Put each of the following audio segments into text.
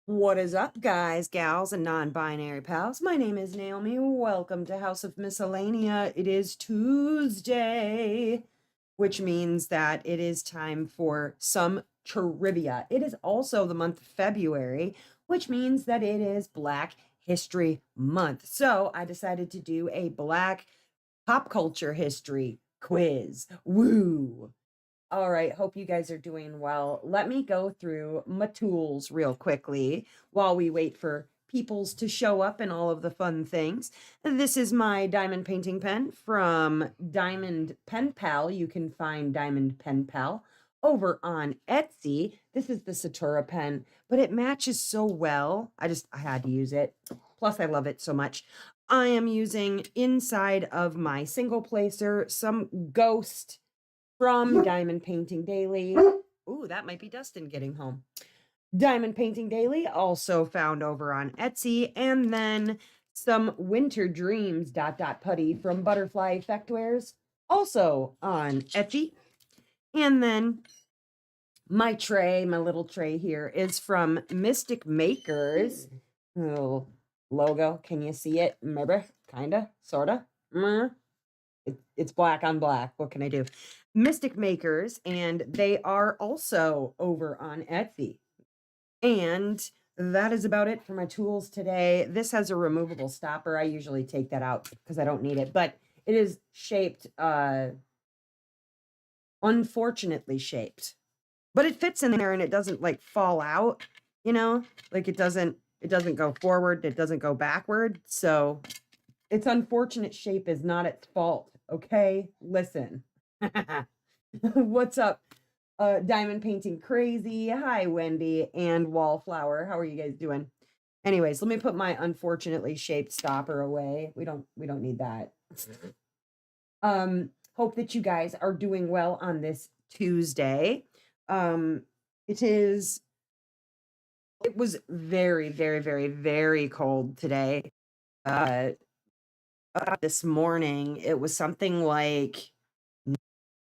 What is up, guys, gals, and non binary pals? My name is Naomi. Welcome to House of Miscellanea. It is Tuesday, which means that it is time for some trivia. It is also the month of February, which means that it is Black History Month. So I decided to do a Black pop culture history quiz. Woo! All right, hope you guys are doing well. Let me go through my tools real quickly while we wait for peoples to show up and all of the fun things. This is my diamond painting pen from Diamond Pen Pal. You can find Diamond Pen Pal over on Etsy. This is the Satura pen, but it matches so well. I had to use it. Plus, I love it so much. I am using inside of my single placer some Ghost from Diamond Painting Daily. Ooh, that might be Dustin getting home. Diamond Painting Daily, also found over on Etsy, and then some Winter Dreams putty from Butterfly Effectwares, also on Etsy. And then my tray, my little tray here, is from Mystic Makers. Little logo, can you see it? Maybe, kinda, sorta. It's black on black. What can I do? Mystic Makers, and they are also over on Etsy. And that is about it for my tools today. This has a removable stopper. I usually take that out because I don't need it, but it is shaped, unfortunately shaped. But it fits in there and it doesn't like fall out, you know? Like it doesn't go forward, it doesn't go backward. So its unfortunate shape is not its fault. Okay, listen. What's up? Diamond Painting Crazy. Hi, Wendy and Wallflower. How are you guys doing? Anyways, let me put my unfortunately shaped stopper away. We don't need that. Hope that you guys are doing well on this Tuesday. Um, it is it was very, very, very, very cold today. Uh this morning it was something like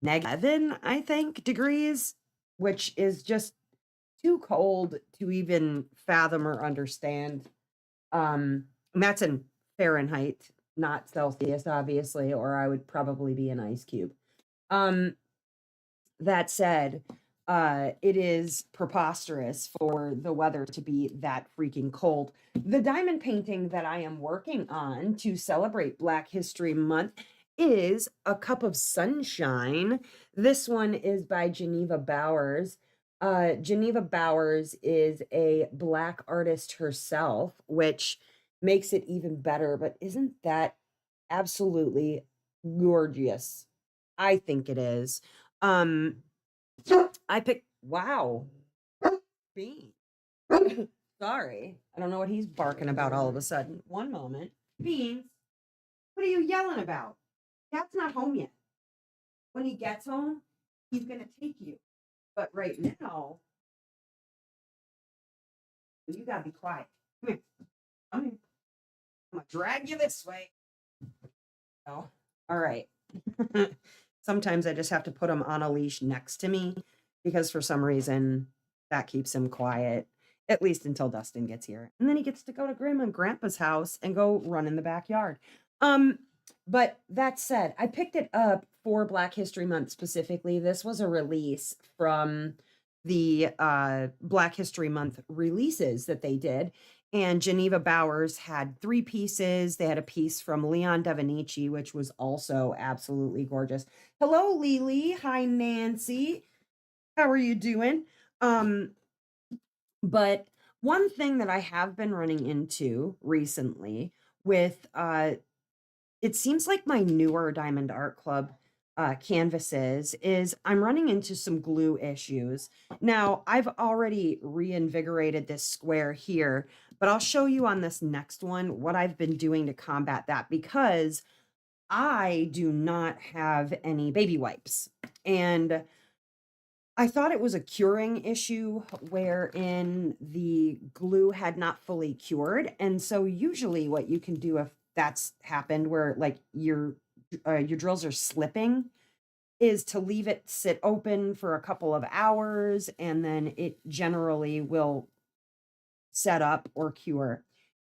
-11, I think, degrees, which is just too cold to even fathom or understand. And that's in Fahrenheit, not Celsius, obviously, or I would probably be an ice cube. Um, that said, it is preposterous for the weather to be that freaking cold. The diamond painting that I am working on to celebrate Black History Month is A Cup of Sunshine. This one is by Geneva Bowers. Geneva Bowers is a Black artist herself, which makes it even better. But isn't that absolutely gorgeous? I think it is. Um, I picked wow, Bean. Sorry. I don't know what he's barking about all of a sudden. One moment. Beans, what are you yelling about? Dad's not home yet. When he gets home, he's gonna take you. But right now, you gotta be quiet. Come here. Come here. I'm gonna drag you this way. Oh, all right. Sometimes I just have to put him on a leash next to me because for some reason that keeps him quiet, at least until Dustin gets here. And then he gets to go to grandma and grandpa's house and go run in the backyard. Um, but that said, I picked it up for Black History Month specifically. This was a release from the Black History Month releases that they did. And Geneva Bowers had 3 pieces. They had a piece from Leon Devonici, which was also absolutely gorgeous. Hello, Lily. Hi, Nancy. How are you doing? Um, but one thing that I have been running into recently with it seems like my newer Diamond Art Club canvases is I'm running into some glue issues. Now, I've already reinvigorated this square here, but I'll show you on this next one what I've been doing to combat that because I do not have any baby wipes. And I thought it was a curing issue wherein the glue had not fully cured. And so usually what you can do if that's happened where like your drills are slipping is to leave it sit open for a couple of hours and then it generally will set up or cure.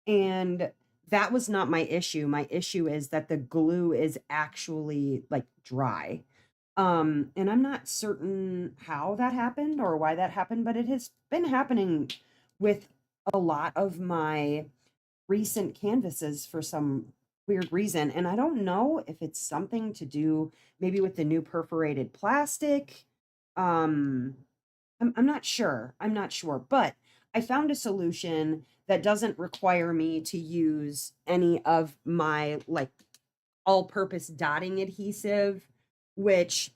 And that was not my issue. My issue is that the glue is actually like dry. And I'm not certain how that happened or why that happened, but it has been happening with a lot of my recent canvases for some weird reason. And I don't know if it's something to do maybe with the new perforated plastic. Um, I'm not sure. I'm not sure, but I found a solution that doesn't require me to use any of my like all-purpose dotting adhesive, which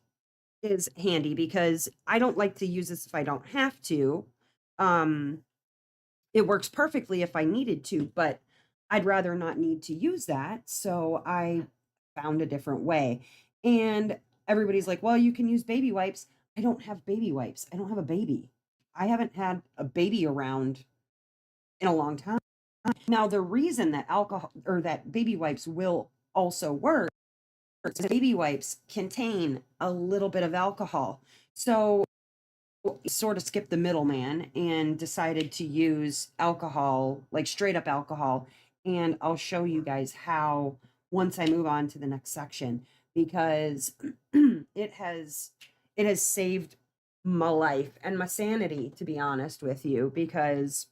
is handy because I don't like to use this if I don't have to. Um, it works perfectly if I needed to, but I'd rather not need to use that. So I found a different way. And everybody's like, well, you can use baby wipes. I don't have baby wipes. I don't have a baby. I haven't had a baby around in a long time. Now, the reason that alcohol or that baby wipes will also work is baby wipes contain a little bit of alcohol. So sort of skipped the middleman and decided to use alcohol, like straight up alcohol. And I'll show you guys how once I move on to the next section because it has it has saved my life and my sanity, to be honest with you, because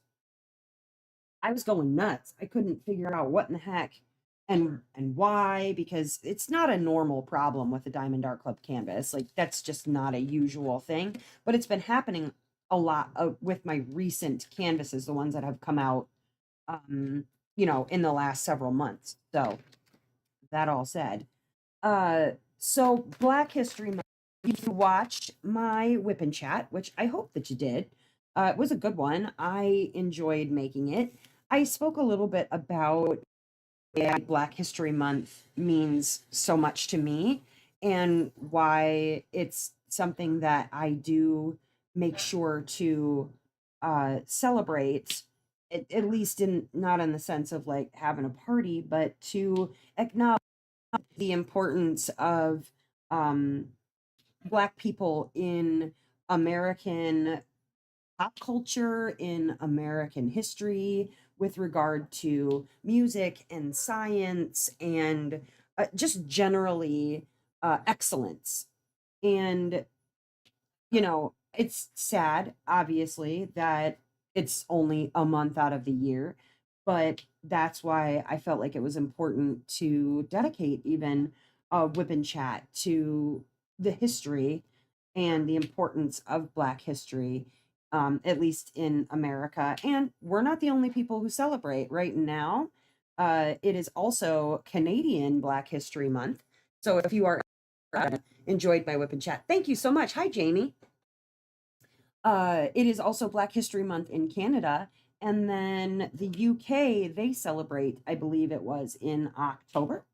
I was going nuts. I couldn't figure out what in the heck and why because it's not a normal problem with the Diamond Art Club canvas. Like that's just not a usual thing, but it's been happening a lot with my recent canvases, the ones that have come out in the last several months. So, that all said, uh so Black History Month, if you watched my Whip and Chat, which I hope that you did, it was a good one. I enjoyed making it. I spoke a little bit about why Black History Month means so much to me and why it's something that I do make sure to celebrate, at least in not in the sense of like having a party, but to acknowledge the importance of um, Black people in American pop culture, in American history, with regard to music and science and just generally excellence. And, it's sad, obviously, that it's only a month out of the year, but that's why I felt like it was important to dedicate even a Whip and Chat to the history and the importance of Black history, at least in America. And we're not the only people who celebrate right now. It is also Canadian Black History Month. So if you are enjoyed my Whip and Chat, thank you so much. Hi, Jamie. It is also Black History Month in Canada. And then the UK, they celebrate, I believe it was in October,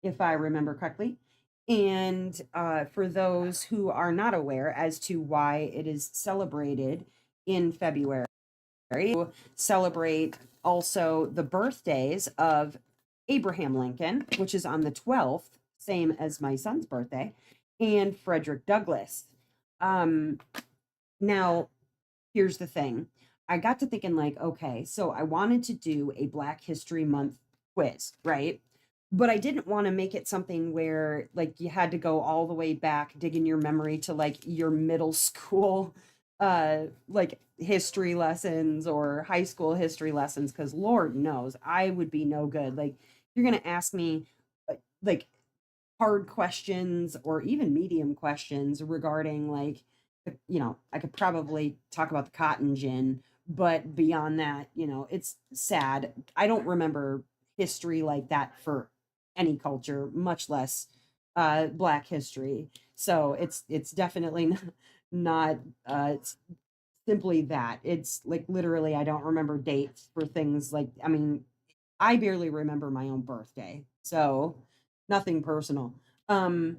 if I remember correctly. And for those who are not aware as to why it is celebrated in February, celebrate also the birthdays of Abraham Lincoln, which is on the 12th, same as my son's birthday, and Frederick Douglass. Um, Now, here's the thing. I got to thinking, like, okay, so I wanted to do a Black History Month quiz, right? But I didn't want to make it something where, like, you had to go all the way back, dig in your memory to, like, your middle school, like, history lessons or high school history lessons, because Lord knows I would be no good. Like, you're going to ask me, like, hard questions or even medium questions regarding like I could probably talk about the cotton gin, but beyond that, it's sad. I don't remember history like that for any culture, much less Black history. So it's definitely not it's simply that. It's like literally I don't remember dates for things like I mean, I barely remember my own birthday. So nothing personal. Um,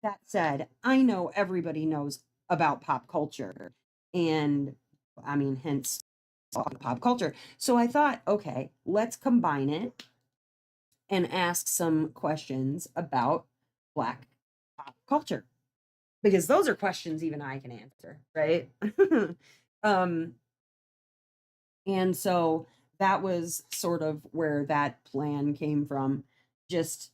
that said, I know everybody knows about pop culture. And I mean, hence pop culture. So I thought, okay, let's combine it and ask some questions about Black pop culture because those are questions even I can answer, right? um, And so that was sort of where that plan came from. Just,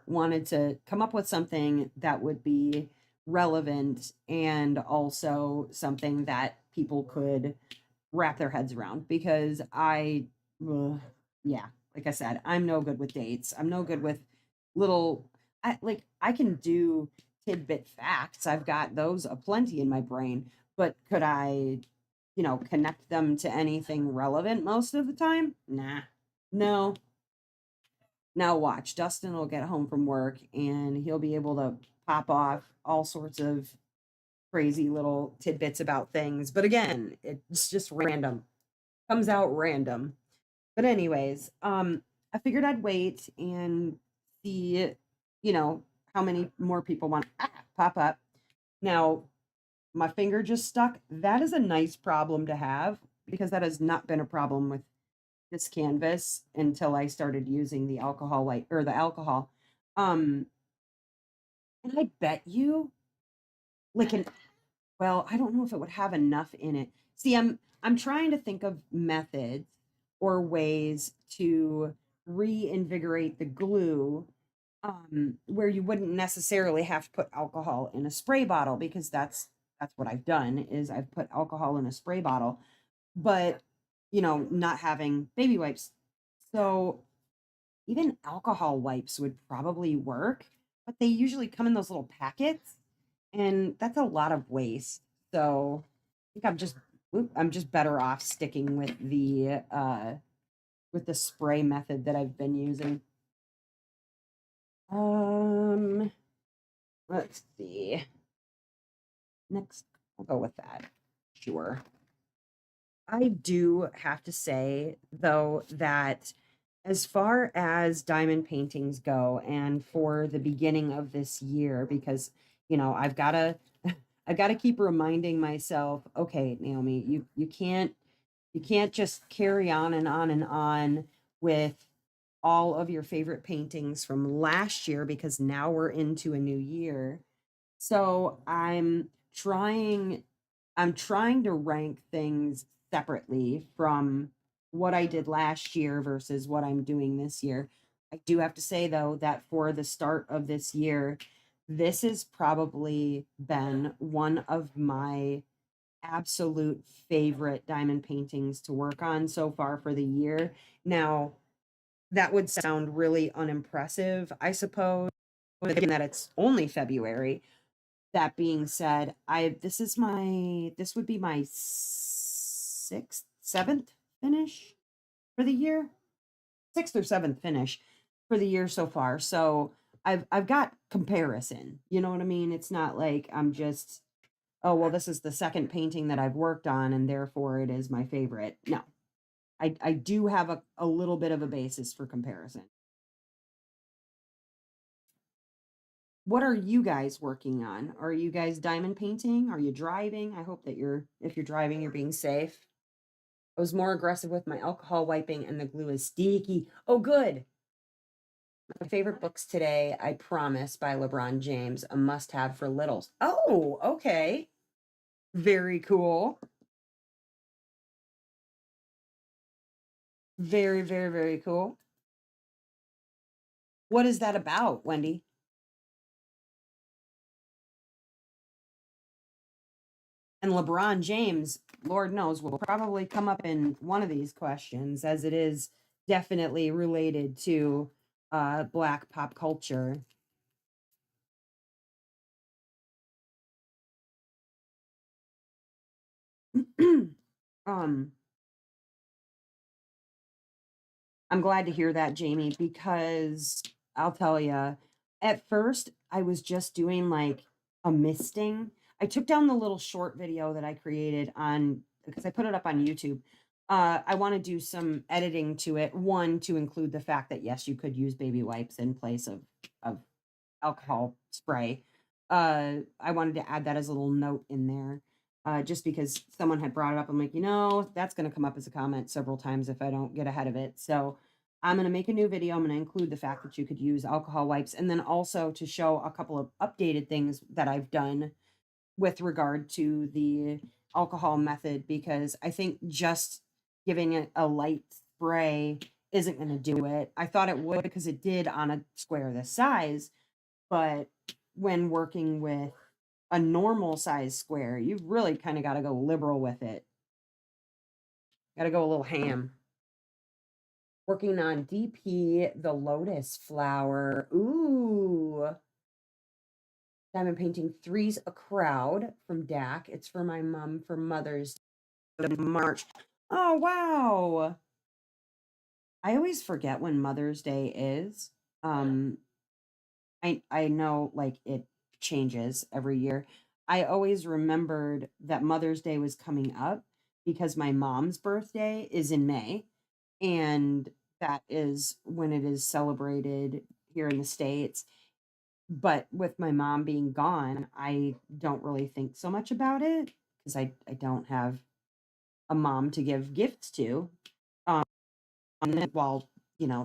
wanted to come up with something that would be relevant and also something that people could wrap their heads around because ugh, yeah, like I said, I'm no good with dates. I'm no good with little, I can do tidbit facts. I've got those aplenty in my brain, but could I, connect them to anything relevant most of the time? Nah, no. Now watch, Dustin will get home from work and he'll be able to pop off all sorts of crazy little tidbits about things. But again, it's just random. Comes out random. But anyways, I figured I'd wait and see, you know, how many more people want pop up. Now, my finger just stuck. That is a nice problem to have because that has not been a problem with this canvas until I started using the alcohol white or the alcohol. Um, and I bet you like an well, I don't know if it would have enough in it. See, I'm trying to think of methods or ways to reinvigorate the glue where you wouldn't necessarily have to put alcohol in a spray bottle because that's what I've done is I've put alcohol in a spray bottle, but not having baby wipes. So even alcohol wipes would probably work, but they usually come in those little packets, and that's a lot of waste. So I think I'm just better off sticking with the spray method that I've been using. Um, let's see. Next, I'll go with that. Sure. I do have to say, though, that as far as diamond paintings go, and for the beginning of this year, because I've got to, I've got to keep reminding myself, okay, Naomi, you can't just carry on and on and on with all of your favorite paintings from last year because now we're into a new year. So trying to rank things separately from what I did last year versus what I'm doing this year. I do have to say though that for the start of this year, this has probably been one of my absolute favorite diamond paintings to work on so far for the year. Now, that would sound really unimpressive, I suppose, given that it's only February. That being said, I this would be my sixth, seventh finish for the year. Sixth or seventh finish for the year so far. So I've got comparison. You know what I mean? It's not like I'm just, oh well, this is the second painting that I've worked on and therefore it is my favorite. No. I do have a little bit of a basis for comparison. What are you guys working on? Are you guys diamond painting? Are you driving? I hope that if you're driving, you're being safe. I was more aggressive with my alcohol wiping and the glue is sticky. Oh, good. My favorite books today, I Promise by LeBron James, a must have for littles. Oh, okay. Very cool. Very, very, very cool. What is that about, Wendy? And LeBron James, Lord knows, will probably come up in one of these questions as it is definitely related to black pop culture. um, I'm glad to hear that, Jamie, because I'll tell you, at first I was just doing like a misting. I took down the little short video that I created on because I put it up on YouTube. I want to do some editing to it. One, to include the fact that yes, you could use baby wipes in place of alcohol spray. I wanted to add that as a little note in there. Just because someone had brought it up, I'm like, that's going to come up as a comment several times if I don't get ahead of it. So I'm going to make a new video. I'm going to include the fact that you could use alcohol wipes and then also to show a couple of updated things that I've done with regard to the alcohol method because I think just giving it a light spray isn't going to do it. I thought it would because it did on a square this size, but when working with a normal size square, you've really kind of got to go liberal with it. Got to go a little ham. Working on DP, the lotus flower. Ooh. Diamond painting Three's a Crowd from DAC. It's for my mom for Mother's Day in March. Oh, wow. I always forget when Mother's Day is. Um, I know like it changes every year. I always remembered that Mother's Day was coming up because my mom's birthday is in May, and that is when it is celebrated here in the States. But with my mom being gone, I don't really think so much about it because I don't have a mom to give gifts to. Um, and while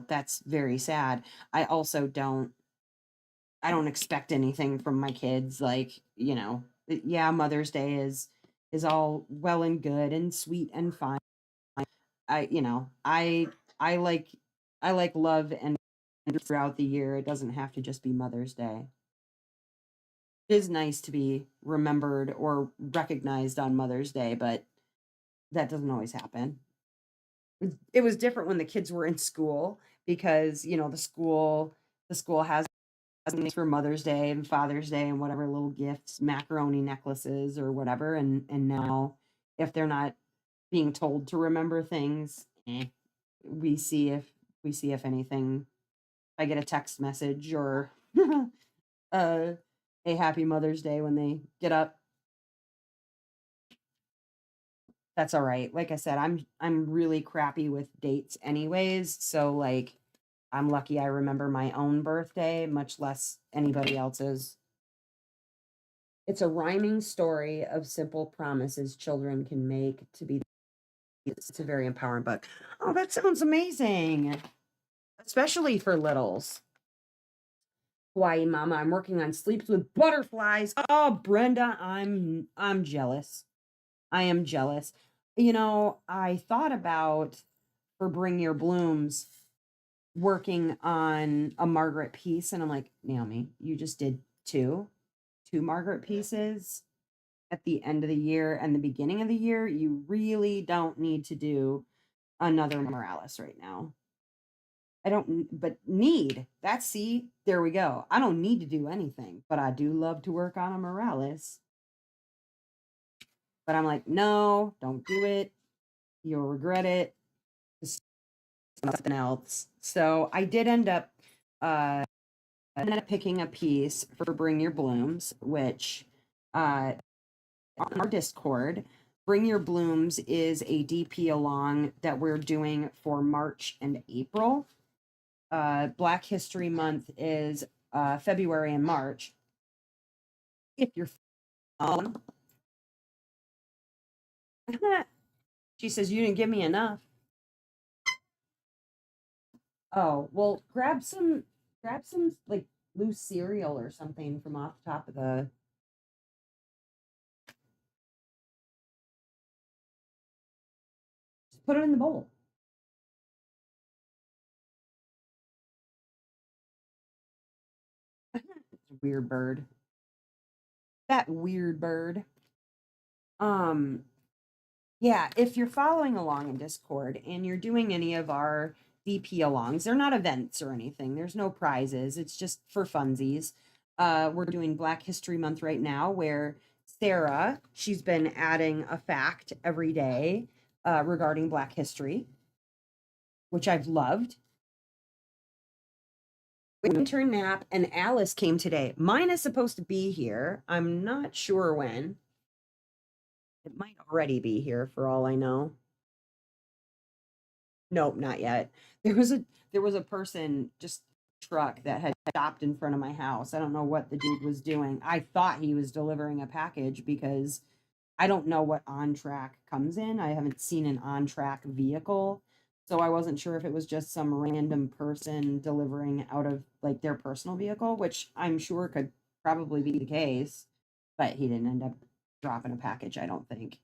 that's very sad, I also don't expect anything from my kids. Like, yeah, Mother's Day is all well and good and sweet and fine. I, you know, I like I like love and throughout the year. It doesn't have to just be Mother's Day. It is nice to be remembered or recognized on Mother's Day, but that doesn't always happen. It was different when the kids were in school because, the school has things for Mother's Day and Father's Day and whatever little gifts, macaroni necklaces or whatever. And now if they're not being told to remember things, we see if anything. I get a text message or uh, a happy Mother's Day when they get up. That's all right. Like I said, I'm really crappy with dates anyways, so like I'm lucky I remember my own birthday, much less anybody else's. It's a rhyming story of simple promises children can make to be. It's a very empowering book. Oh, that sounds amazing, especially for littles. Hawaii Mama, I'm working on Sleeps with Butterflies. Oh, Brenda, I'm jealous. I am jealous. I thought about for Bring Your Blooms working on a Margaret piece, and I'm like, Naomi, you just did two Margaret pieces at the end of the year and the beginning of the year. You really don't need to do another Morales right now. I don't, but need that's see, there we go. I don't need to do anything, but I do love to work on a Morales. But I'm like, no, don't do it. You'll regret it. Just something else. So I did uh end up picking a piece for Bring Your Blooms, which on our Discord, Bring Your Blooms is a DP along that we're doing for March and April. Black History Month is February and March. If you're she says you didn't give me enough. Oh, well, grab some like loose cereal or something from off the top of the just put it in the bowl. Weird bird. That weird bird. Um, yeah, if you're following along in Discord and you're doing any of our DP alongs, they're not events or anything. There's no prizes. It's just for funsies. We're doing Black History Month right now where Sarah, she's been adding a fact every day regarding Black history, which I've loved. Winter nap and Alice came today. Mine is supposed to be here. I'm not sure when. It might already be here for all I know. Nope, not yet. There was a person just truck that had stopped in front of my house. I don't know what the dude was doing. I thought he was delivering a package because I don't know what on track comes in. I haven't seen an on track vehicle. So I wasn't sure if it was just some random person delivering out of like their personal vehicle, which I'm sure could probably be the case, but he didn't end up dropping a package, I don't think.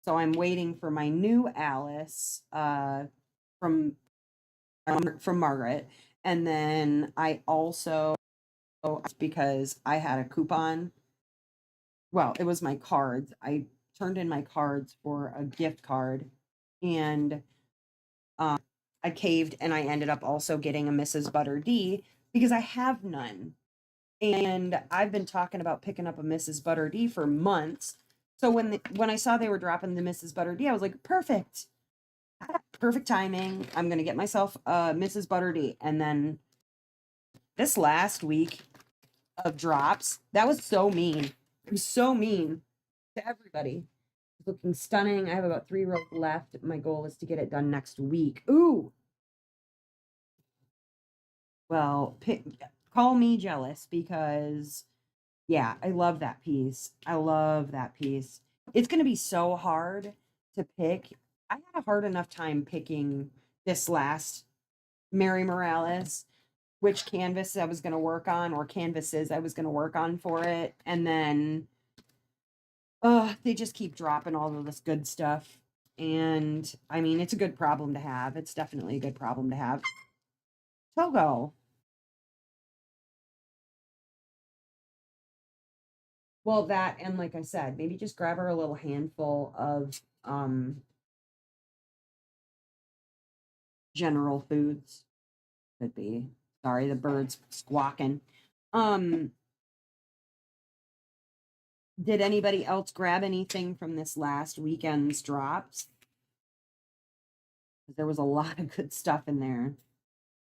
So I'm waiting for my new Alice from from Margaret. And then I also, because I had a coupon, well, it was my cards. I turned in my cards for a gift card, and um, I caved, and I ended up also getting a Mrs. Butter D because I have none. And I've been talking about picking up a Mrs. Butter D for months. So when I saw they were dropping the Mrs. Butter D, I was like, perfect. Perfect timing. I'm gonna get myself a Mrs. Butter D. And then this last week of drops, that was so mean. It was so mean to everybody. It's looking stunning. I have about 3 rows left. My goal is to get it done next week. Ooh. Well, call me jealous because yeah, I love that piece. I love that piece. It's gonna be so hard to pick. I had a hard enough time picking this last Mary Morales, which canvas I was gonna work on, or canvases I was gonna work on for it. And then they just keep dropping all of this good stuff. And I mean, it's a good problem to have. It's definitely a good problem to have. Togo. Well, that, and like I said, maybe just grab her a little handful of general foods. Could be. Sorry, the bird's squawking. Um, did anybody else grab anything from this last weekend's drops? There was a lot of good stuff in there.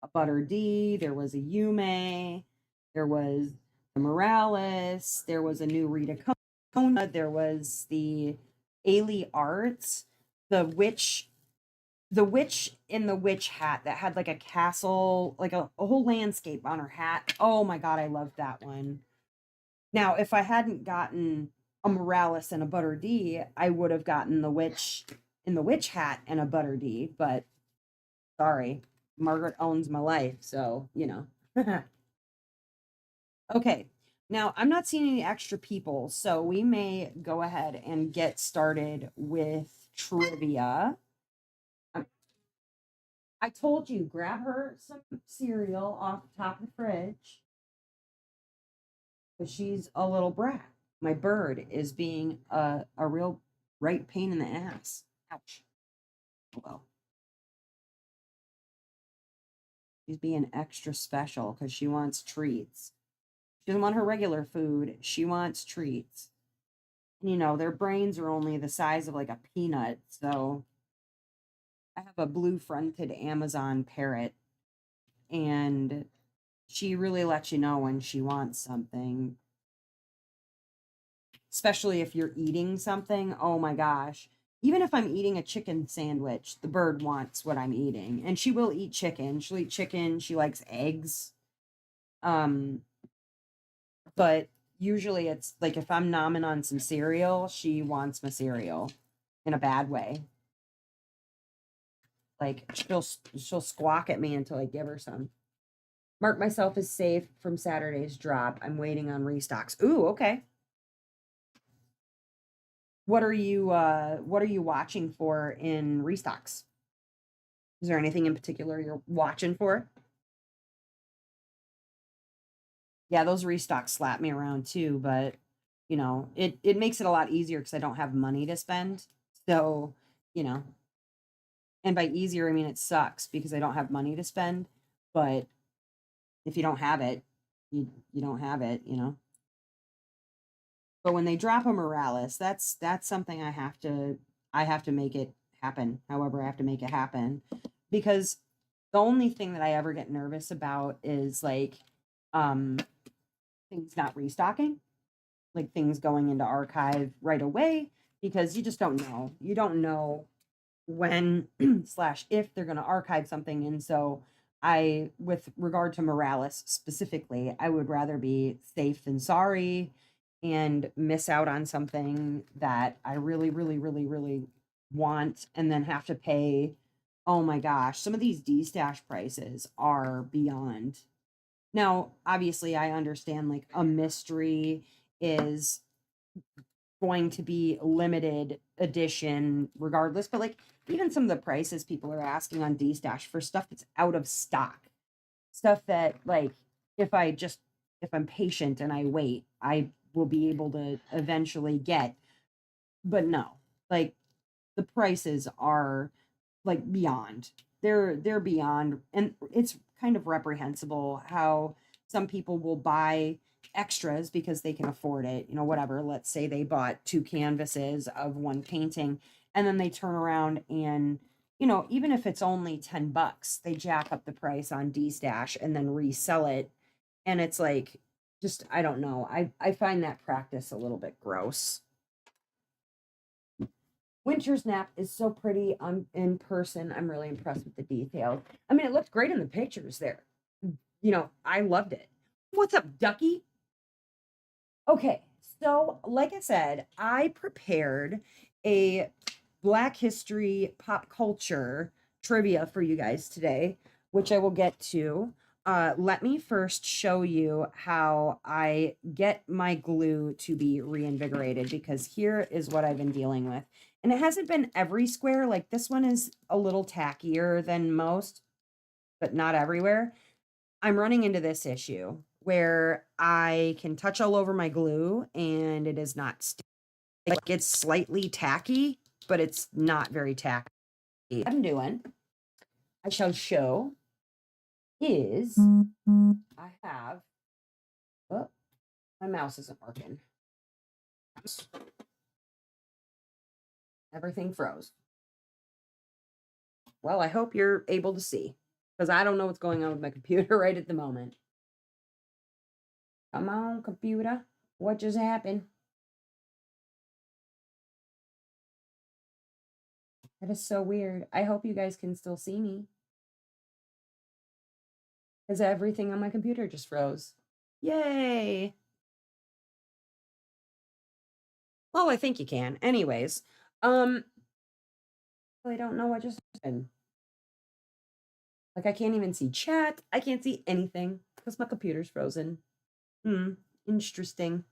A Butter D, there was a Yume, there was the Morales, there was a new Rita Kona, there was the Ailey Arts, the witch in the witch hat that had like a castle, like a whole landscape on her hat. Oh my god, I loved that one. Now, if I hadn't gotten a Morales and a Butter D, I would have gotten the witch in the witch hat and a Butter D, but sorry, Margaret owns my life, so you know. Okay, now I'm not seeing any extra people, so we may go ahead and get started with trivia. I told you, grab her some cereal off the top of the fridge because she's a little brat. My bird is being a real right pain in the ass. Ouch. Oh, well, she's being extra special because she wants treats. She doesn't want her regular food. She wants treats. And, you know, their brains are only the size of like a peanut. So I have a blue fronted Amazon parrot, and she really lets you know when she wants something, especially if you're eating something. Oh my gosh. Even if I'm eating a chicken sandwich, the bird wants what I'm eating. And she will eat chicken. She'll eat chicken. She likes eggs. Um, but usually it's like if I'm nomming on some cereal, she wants my cereal in a bad way. Like she'll squawk at me until I give her some. Mark myself as safe from Saturday's drop. I'm waiting on restocks. Ooh, okay. What are you watching for in restocks? Is there anything in particular you're watching for? Yeah, those restocks slap me around too, but you know, it makes it a lot easier because I don't have money to spend. So, you know, and by easier I mean it sucks because I don't have money to spend, but if you don't have it, you don't have it, you know. But when they drop a Morales, that's something I have to make it happen. However, I have to make it happen because the only thing that I ever get nervous about is like um things not restocking, like things going into archive right away because you just don't know. You don't know when slash if they're going to archive something. And so I, with regard to Morales specifically, I would rather be safe than sorry and miss out on something that I really, really, really, really want and then have to pay. Oh my gosh, some of these D-stash prices are beyond. Now, obviously, I understand like a mystery is going to be limited edition regardless. But like even some of the prices people are asking on DStash for stuff that's out of stock, stuff that like if I'm patient and I wait, I will be able to eventually get. But no, like the prices are like beyond. They're beyond, and it's kind of reprehensible how some people will buy extras because they can afford it, you know, whatever. Let's say they bought two canvases of one painting and then they turn around and, you know, even if it's only 10 bucks, they jack up the price on DStash and then resell it. And it's like, just, I don't know. I find that practice a little bit gross. Winter's Nap is so pretty on in person. I'm really impressed with the details. I mean, it looked great in the pictures there. You know, I loved it. What's up, Ducky? Okay, so like I said, I prepared a Black History pop culture trivia for you guys today, which I will get to. Let me first show you how I get my glue to be reinvigorated because here is what I've been dealing with. And it hasn't been every square, like this one is a little tackier than most, but not everywhere. I'm running into this issue where I can touch all over my glue and it is not like it's slightly tacky, but it's not very tacky. What I'm doing, I shall show, is I have, oh, my mouse isn't working. Everything froze. Well, I hope you're able to see because I don't know what's going on with my computer right at the moment. Come on, computer. What just happened? That is so weird. I hope you guys can still see me because everything on my computer just froze. Yay. Well, I think you can. Anyways, I don't know what just happened. Like I can't even see chat. I can't see anything because my computer's frozen. Interesting.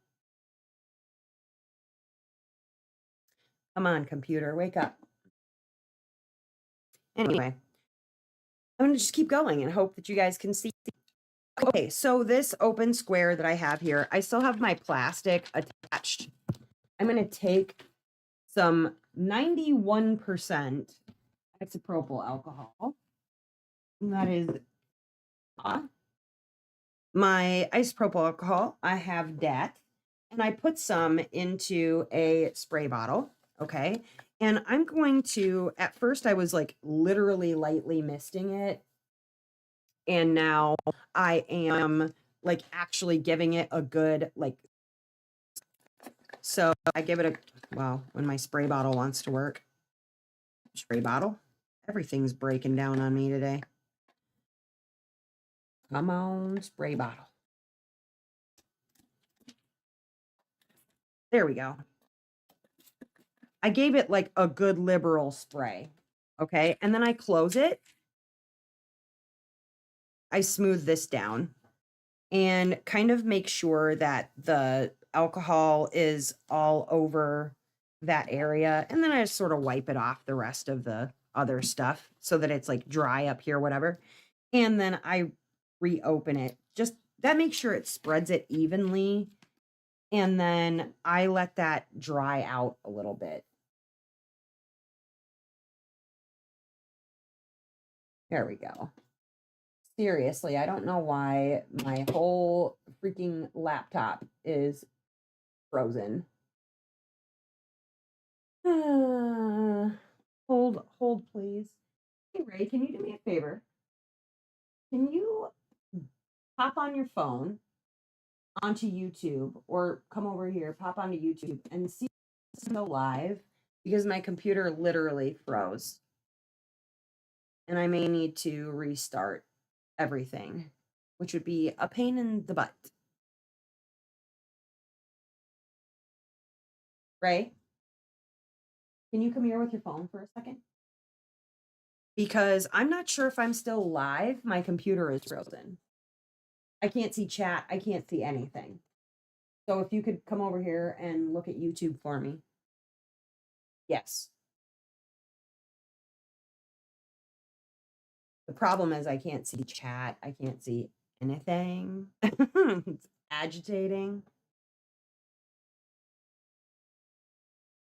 Come on, computer, wake up. Anyway, I'm gonna just keep going and hope that you guys can see. Okay, so this open square that I have here, I still have my plastic attached. I'm gonna take some 91% isopropyl alcohol. And that is my isopropyl alcohol. I have that, and I put some into a spray bottle. Okay, and I'm going to, at first I was like literally lightly misting it, and now I am like actually giving it a good like, so I give it a, well, when my spray bottle wants to work. Spray bottle, everything's breaking down on me today. Come on, spray bottle. There we go. I gave it like a good liberal spray. Okay. And then I close it. I smooth this down and kind of make sure that the alcohol is all over that area. And then I just sort of wipe it off the rest of the other stuff so that it's like dry up here, whatever. And then I reopen it. Just that makes sure it spreads it evenly. And then I let that dry out a little bit. There we go. Seriously, I don't know why my whole freaking laptop is frozen. Hold, please. Hey, Ray, can you do me a favor? Can you pop on your phone onto YouTube or come over here, pop onto YouTube and see if it's still live because my computer literally froze and I may need to restart everything, which would be a pain in the butt. Ray, can you come here with your phone for a second? Because I'm not sure if I'm still live. My computer is frozen. I can't see chat. I can't see anything. So if you could come over here and look at YouTube for me. Yes. The problem is I can't see chat. I can't see anything. It's agitating.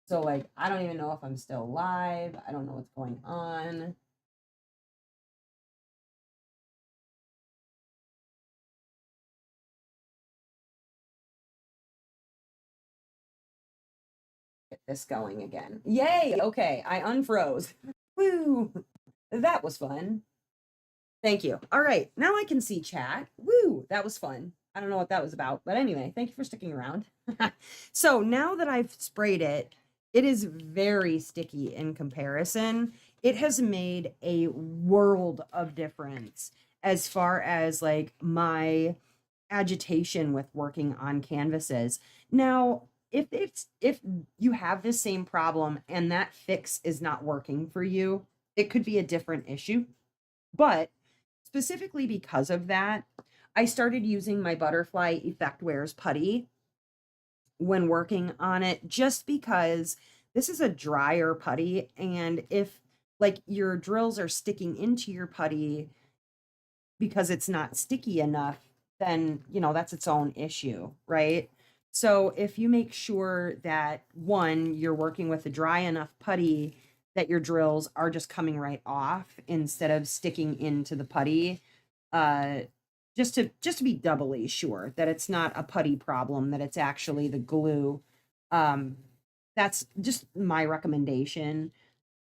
So like I don't even know if I'm still live. I don't know what's going on. Get this going again. Yay! Okay, I unfroze. Woo! That was fun. Thank you. All right, now I can see chat. Woo! That was fun. I don't know what that was about, but anyway, thank you for sticking around. So now that I've sprayed it, it is very sticky in comparison. It has made a world of difference as far as like my agitation with working on canvases. Now, if you have this same problem and that fix is not working for you, it could be a different issue. But specifically because of that, I started using my Butterfly Effect Wears putty when working on it just because this is a drier putty, and if like your drills are sticking into your putty because it's not sticky enough, then, that's its own issue, right? So if you make sure that one, you're working with a dry enough putty that your drills are just coming right off instead of sticking into the putty, uh, just to be doubly sure that it's not a putty problem, that it's actually the glue. Um, that's just my recommendation.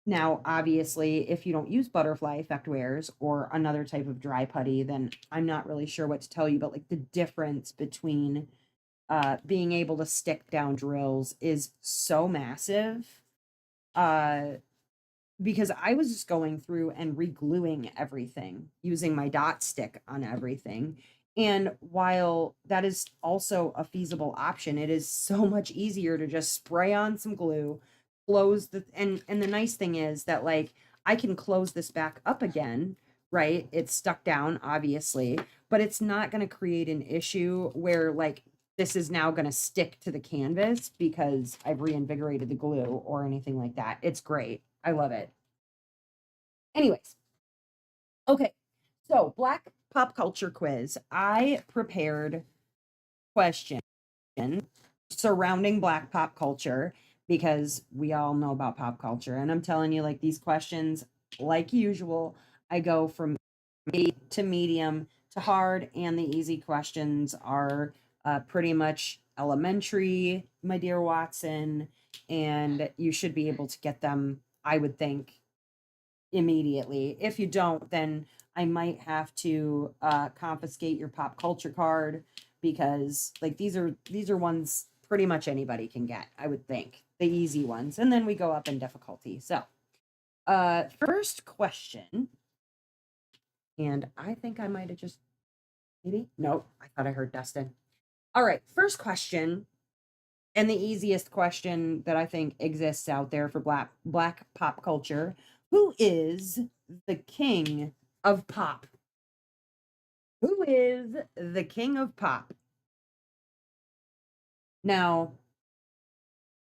Now, obviously, if you don't use butterfly effect wears or another type of dry putty, then I'm not really sure what to tell you, but like the difference between being able to stick down drills is so massive. Uh because I was just going through and re-gluing everything using my dot stick on everything. And while that is also a feasible option, it is so much easier to just spray on some glue, close the and the nice thing is that like I can close this back up again, right? It's stuck down obviously, but it's not going to create an issue where like this is now going to stick to the canvas because I've reinvigorated the glue or anything like that. It's great. I love it. Anyways, okay. So, Black pop culture quiz. I prepared questions surrounding Black pop culture because we all know about pop culture. And I'm telling you, like these questions, like usual, I go from to medium to hard, and the easy questions are pretty much elementary, my dear Watson, and you should be able to get them, I would think, immediately. If you don't, then I might have to confiscate your pop culture card because like these are ones pretty much anybody can get, I would think. The easy ones. And then we go up in difficulty. So, first question, and I think I might have just maybe. Nope, I thought I heard Dustin. All right, first question, and the easiest question that I think exists out there for black pop culture. Who is the king of pop? Who is the king of pop? Now,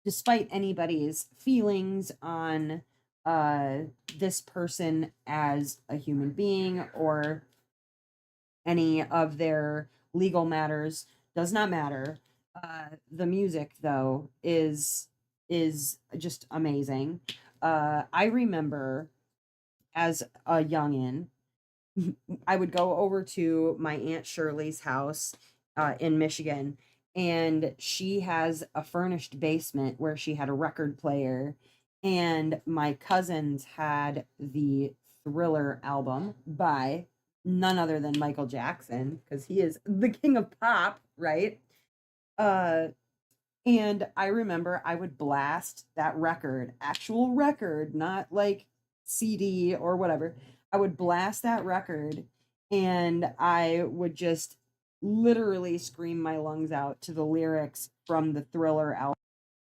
despite anybody's feelings on uh this person as a human being or any of their legal matters, does not matter. The music though is just amazing. I remember as a youngin, I would go over to my Aunt Shirley's house in Michigan, and she has a furnished basement where she had a record player, and my cousins had the Thriller album by none other than Michael Jackson, because he is the king of pop, right? Uh, and I remember I would blast that record, actual record, not like CD or whatever. I would blast that record and I would just literally scream my lungs out to the lyrics from the Thriller album.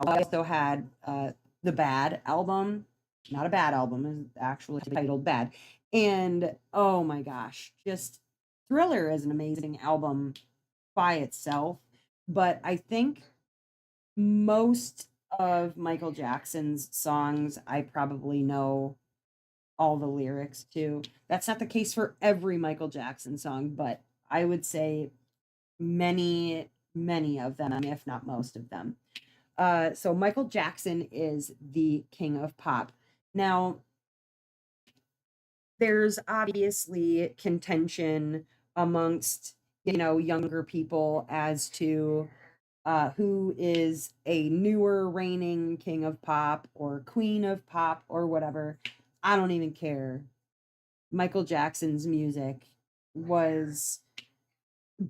I also had the Bad album, not a bad album, is actually titled Bad. And oh my gosh, just Thriller is an amazing album by itself. but I think most of Michael Jackson's songs I probably know all the lyrics to. That's not the case for every Michael Jackson song, but I would say many of them, if not most of them. So Michael Jackson is the king of pop. Now, there's obviously contention amongst, younger people as to who is a newer reigning king of pop or queen of pop or whatever. I don't even care. Michael Jackson's music was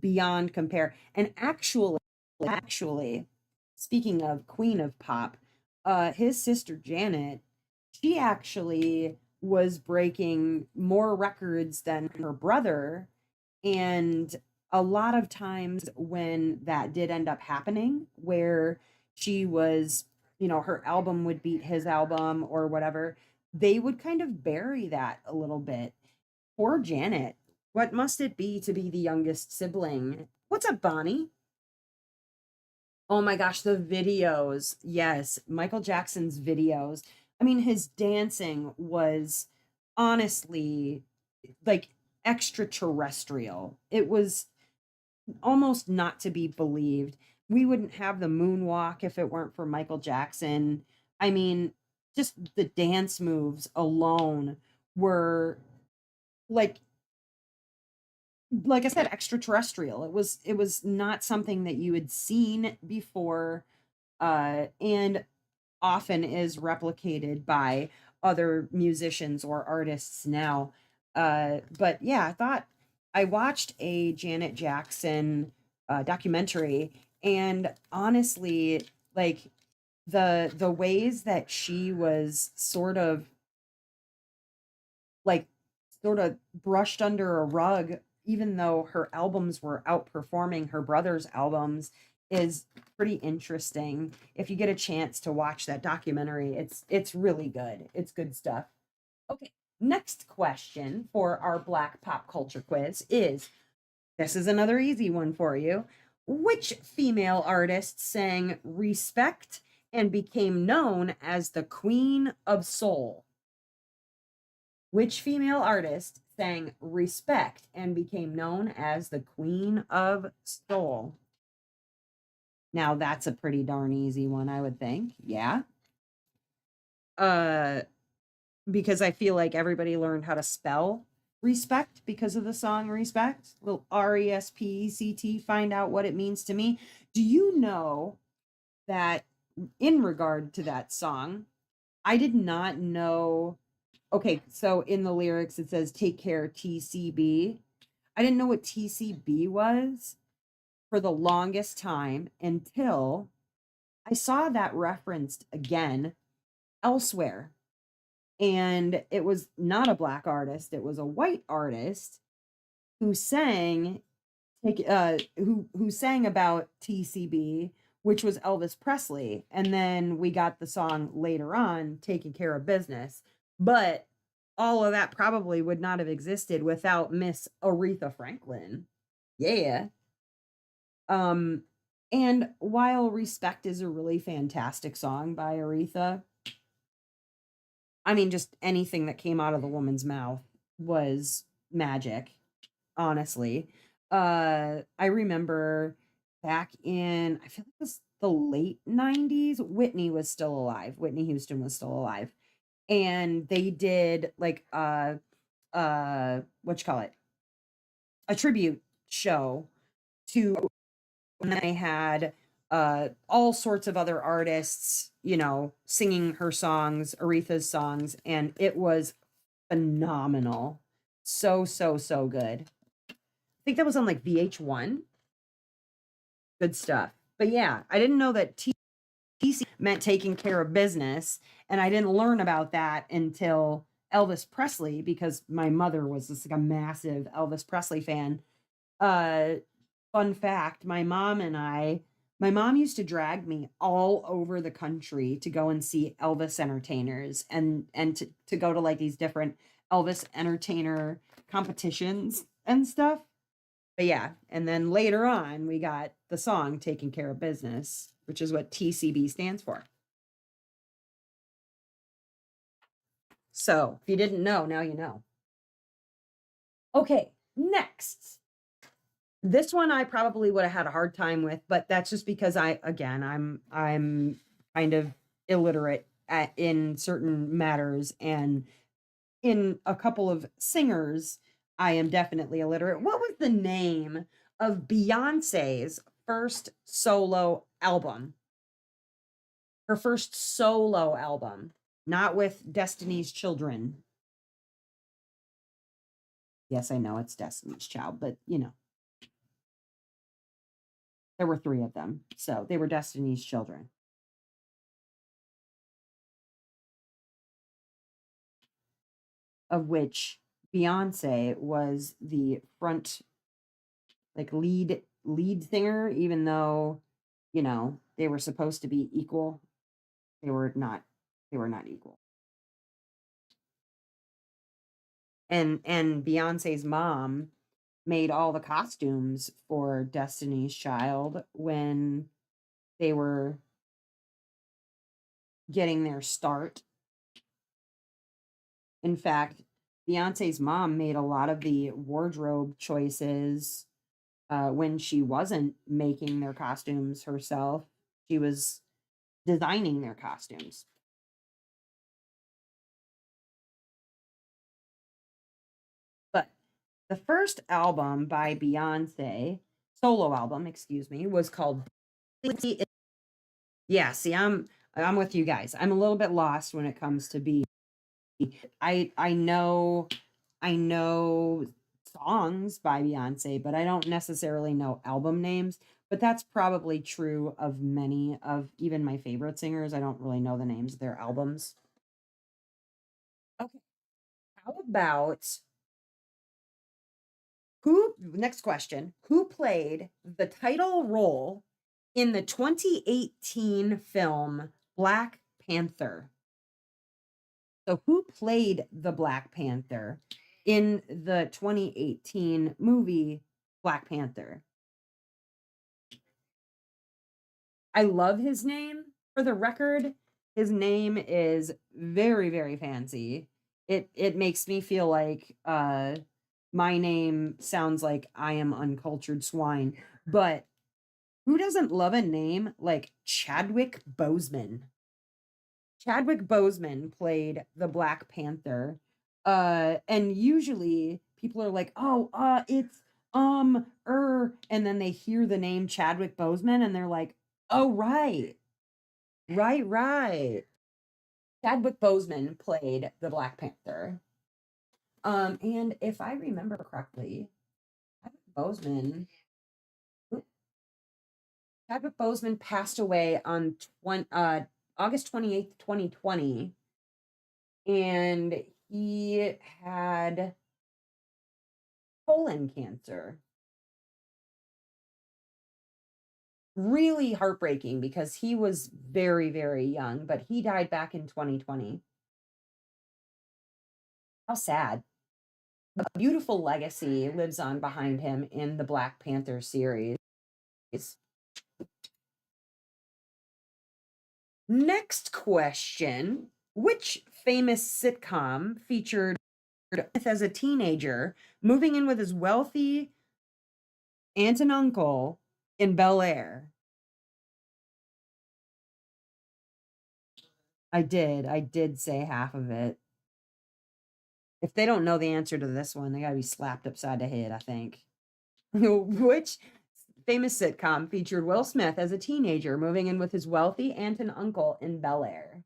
beyond compare. And actually, speaking of Queen of Pop, his sister Janet, she actually was breaking more records than her brother. And a lot of times when that did end up happening, where she was, her album would beat his album or whatever, they would kind of bury that a little bit. Poor Janet. What must it be to be the youngest sibling? What's up, Bonnie? Oh my gosh, the videos. Yes, Michael Jackson's videos. I mean, his dancing was honestly like extraterrestrial. It was almost not to be believed. We wouldn't have the moonwalk if it weren't for Michael Jackson. I mean, just the dance moves alone were like like I said, extraterrestrial. It was not something that you had seen before, and often is replicated by other musicians or artists now. But yeah, I watched a Janet Jackson documentary, and honestly, like the ways that she was like sort of brushed under a rug, even though her albums were outperforming her brother's albums, is pretty interesting. If you get a chance to watch that documentary, it's really good. It's good stuff. Okay, next question for our Black pop culture quiz is, this is another easy one for you. Which female artist sang Respect and became known as the Queen of Soul? Which female artist sang Respect and became known as the Queen of Soul? Now that's a pretty darn easy one, I would think. Yeah. Uh because I feel like everybody learned how to spell respect because of the song Respect. Will RESPECT find out what it means to me. Do you know that in regard to that song, I did not know. Okay, so in the lyrics it says take care TCB. I didn't know what TCB was for the longest time until I saw that referenced again elsewhere. And it was not a black artist, it was a white artist who sang who sang about TCB, which was Elvis Presley. And then we got the song later on, Taking Care of Business. But all of that probably would not have existed without Miss Aretha Franklin. Yeah. Um, and while Respect is a really fantastic song by Aretha, I mean, just anything that came out of the woman's mouth was magic, honestly. I remember back in, I feel like it was the late 90s, Whitney was still alive. Whitney Houston was still alive. And they did like what you call it? A tribute show to, and they had all sorts of other artists, singing her songs, Aretha's songs, and it was phenomenal. So, so, so good. I think that was on like VH1. Good stuff. But yeah, I didn't know that TC meant taking care of business, and I didn't learn about that until Elvis Presley because my mother was just like a massive Elvis Presley fan. Uh Fun fact, my mom used to drag me all over the country to go and see Elvis entertainers and to go to like these different Elvis entertainer competitions and stuff. But yeah, and then later on, we got the song Taking Care of Business, which is what TCB stands for. So if you didn't know, now you know. Okay, next. This one I probably would have had a hard time with, but that's just because I'm kind of illiterate in certain matters, and in a couple of singers, I am definitely illiterate. What was the name of Beyonce's first solo album? Her first solo album, not with Destiny's Children. Yes, I know it's Destiny's Child, but there were three of them. So they were Destiny's Children. Of which Beyonce was the front, like lead singer, even though, they were supposed to be equal. They were not equal. And Beyonce's mom made all the costumes for Destiny's Child when they were getting their start. In fact, Beyonce's mom made a lot of the wardrobe choices when she wasn't making their costumes herself. She was designing their costumes. But the first album by Beyonce, solo album, excuse me, was called. Yeah, see, I'm with you guys. I'm a little bit lost when it comes to B. I know songs by Beyonce, but I don't necessarily know album names. But that's probably true of many of even my favorite singers. I don't really know the names of their albums. Okay. How about next question, who played the title role in the 2018 film Black Panther? So who played the Black Panther in the 2018 movie Black Panther? I love his name. For the record, his name is very, very fancy. It makes me feel like my name sounds like I am uncultured swine, but who doesn't love a name like Chadwick Boseman? Chadwick Boseman played the Black Panther. And usually people are like, "Oh, it's and then they hear the name Chadwick Boseman and they're like, "Oh, right. Right, right." Chadwick Boseman played the Black Panther. And if I remember correctly, Chadwick Boseman Chadwick Boseman passed away on August 28th, 2020, and he had colon cancer. Really heartbreaking because he was very, very young, but he died back in 2020. How sad. A beautiful legacy lives on behind him in the Black Panther series. Next question. Which famous sitcom featured as a teenager moving in with his wealthy aunt and uncle in Bel Air? I did say half of it. If they don't know the answer to this one, they gotta be slapped upside the head, I think. Which famous sitcom featured Will Smith as a teenager moving in with his wealthy aunt and uncle in Bel Air?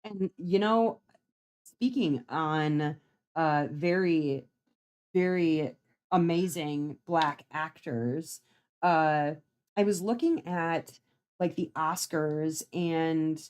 And speaking on very, very amazing black actors, I was looking at like the Oscars, and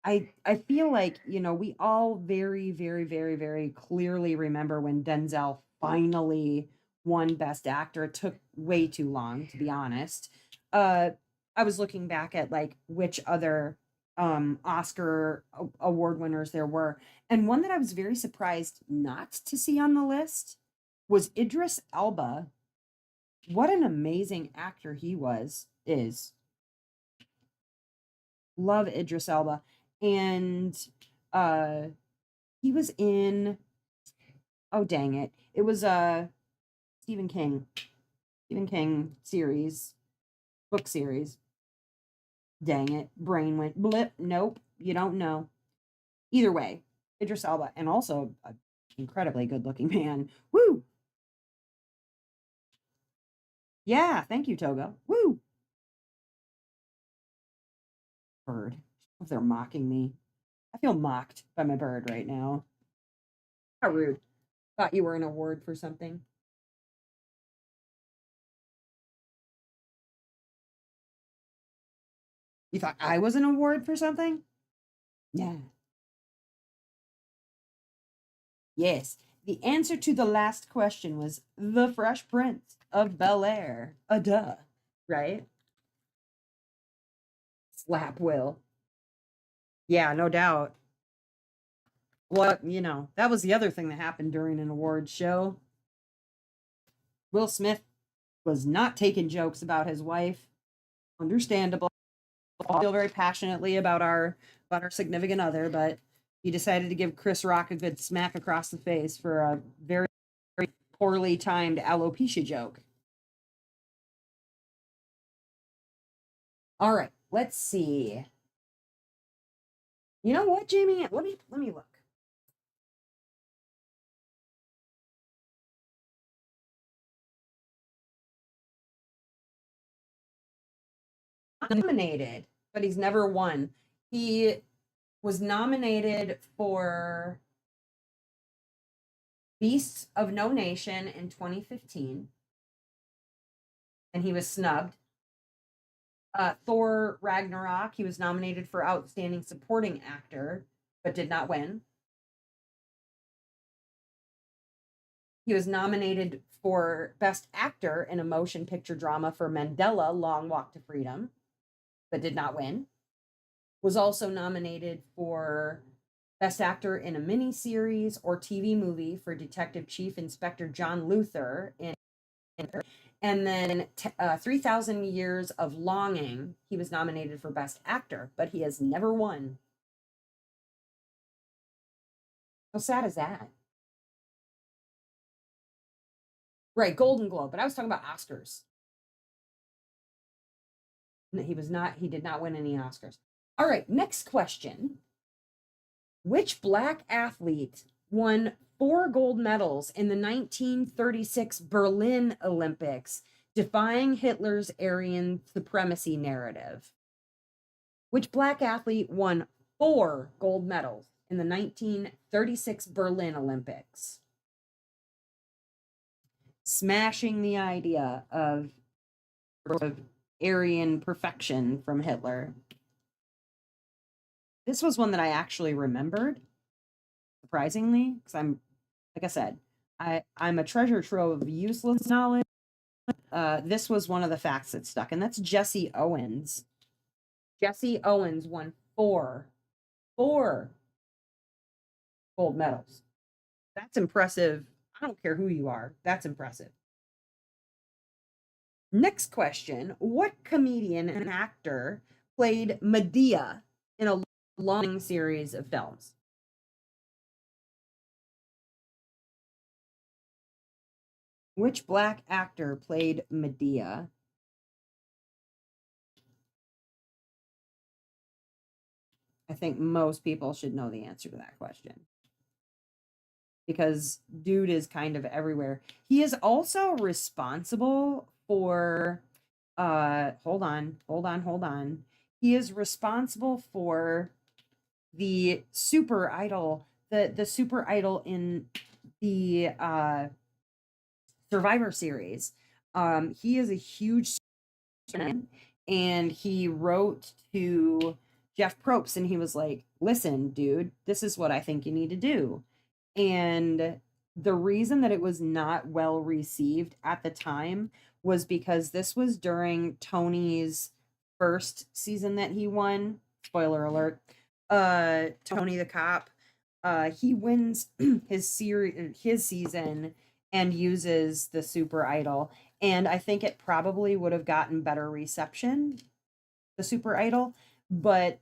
I feel like, we all very, very, very, very clearly remember when Denzel finally won Best Actor. It took way too long, to be honest. Uh, I was looking back at like which other Oscar award winners there were. And one that I was very surprised not to see on the list was Idris Elba. What an amazing actor he is. Love Idris Elba. And uh he was in, oh dang it. It was Stephen King series, book series. Dang it. Brain went blip. Nope. You don't know. Either way, Idris Elba, and also an incredibly good looking man. Woo! Yeah, thank you, Togo. Woo! Bird. If they're mocking me. I feel mocked by my bird right now. How rude. Thought you were an award for something. You thought I was an award for something? Yeah. Yes. The answer to the last question was The Fresh Prince of Bel-Air. A duh. Right? Slap Will. Yeah, no doubt. Well, that was the other thing that happened during an awards show. Will Smith was not taking jokes about his wife. Understandable. I feel very passionately about our significant other, but he decided to give Chris Rock a good smack across the face for a very, very poorly timed alopecia joke. All right, let's see. You know what, Jamie? Let me look. Nominated, but he's never won. He was nominated for Beasts of No Nation in 2015, and he was snubbed. Thor Ragnarok, he was nominated for Outstanding Supporting Actor, but did not win. He was nominated for Best Actor in a Motion Picture Drama for Mandela: Long Walk to Freedom, but did not win. Was also nominated for Best Actor in a Miniseries or TV Movie for Detective Chief Inspector John Luther and then 3,000 Years of Longing, he was nominated for Best Actor, but he has never won. How sad is that? Right, Golden Globe, but I was talking about Oscars. He did not win any Oscars. All right, next question. Which Black athlete won 4 gold medals in the 1936 Berlin Olympics, defying Hitler's Aryan supremacy narrative? Which Black athlete won 4 gold medals in the 1936 Berlin Olympics? Smashing the idea of Aryan perfection from Hitler. This was one that I actually remembered, surprisingly, because like I said, I'm a treasure trove of useless knowledge. This was one of the facts that stuck, and that's Jesse Owens. Jesse Owens won 4 gold medals. That's impressive. I don't care who you are. That's impressive. Next question. What comedian and actor played Medea in a long series of films? Which Black actor played Medea? I think most people should know the answer to that question, because dude is kind of everywhere. He is also responsible for hold on. He is responsible for the Super Idol, the Super Idol in the Survivor series. He is a huge fan, and he wrote to Jeff Probst and he was like, "Listen, dude, this is what I think you need to do." And the reason that it was not well received at the time was because this was during Tony's first season that he won. spoiler alert. Tony the cop, he wins his season and uses the super idol, and I think it probably would have gotten better reception, the super idol, but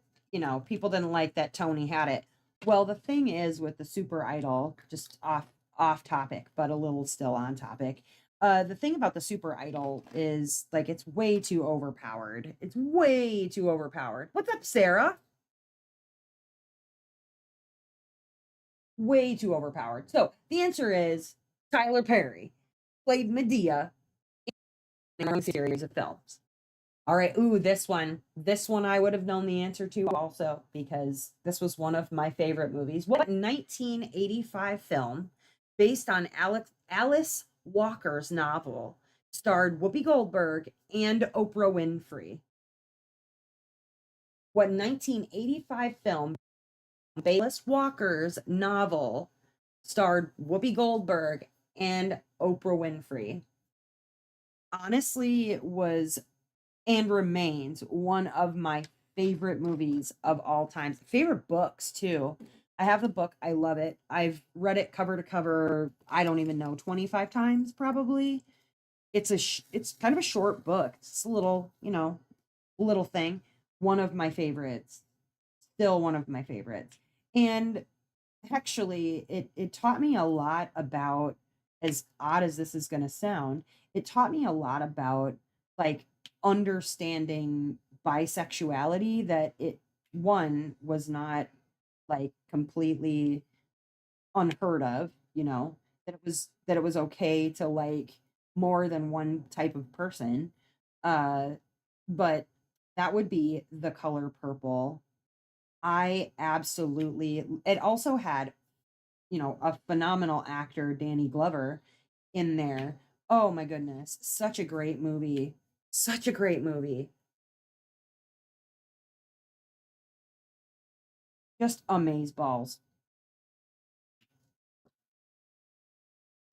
people didn't like that Tony had it. Well, the thing is with the super idol, just off topic, but a little still on topic. The thing about the super idol is like it's way too overpowered. It's way too overpowered. What's up, Sarah? Way too overpowered. So the answer is Tyler Perry played Medea in a series of films. All right. Ooh, this one. This one I would have known the answer to also because this was one of my favorite movies. What 1985 film based on Alice Walker's novel starred Whoopi Goldberg and Oprah Winfrey? What 1985 film based on Alice Walker's novel starred Whoopi Goldberg and Oprah Winfrey? Honestly, it was and remains one of my favorite movies of all time. Favorite books too. I have the book. I love it. I've read it cover to cover. I don't even know 25 times probably. It's kind of a short book. It's a little, little thing. One of my favorites. Still one of my favorites. And actually it taught me a lot about, as odd as this is going to sound, it taught me a lot about like understanding bisexuality, that it one was not like completely unheard of, that it was okay to like more than one type of person. uh but that would be The Color Purple. I absolutely, it also had, a phenomenal actor, Danny Glover, in there. Oh my goodness, such a great movie. Such a great movie. Just amaze balls.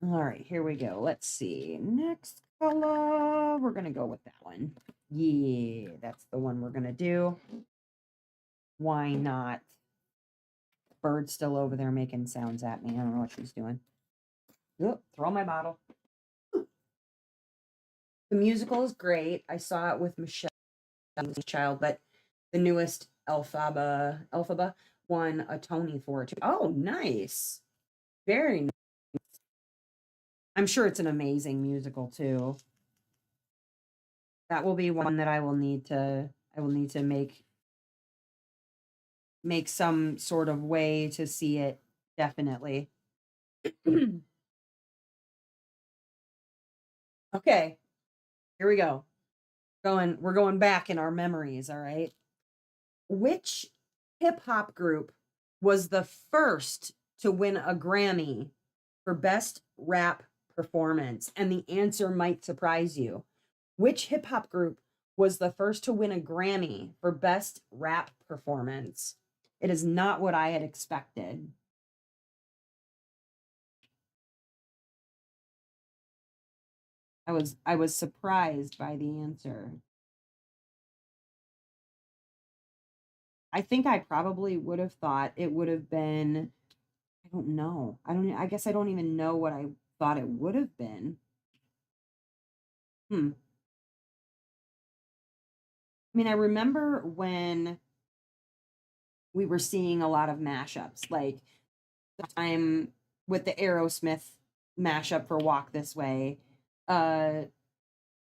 All right, here we go. Let's see. Next color. We're going to go with that one. Yeah, that's the one we're going to do. Why not? Bird's still over there making sounds at me. I don't know what she's doing. Oop, throw my bottle. The musical is great. I saw it with Michelle Child, but the newest Elphaba won a Tony for it too. Oh, nice. Very nice. I'm sure it's an amazing musical too. That will be one that I will need to make some sort of way to see it, definitely. Okay, here we go. We're going back in our memories, all right? Which hip hop group was the first to win a Grammy for best rap performance? And the answer might surprise you. Which hip hop group was the first to win a Grammy for best rap performance? It is not what I had expected. I was surprised by the answer. I think I probably would have thought it would have been, I don't know. I guess I don't even know what I thought it would have been. Hmm. I mean, I remember when we were seeing a lot of mashups, like the time with the Aerosmith mashup for Walk This Way. Uh,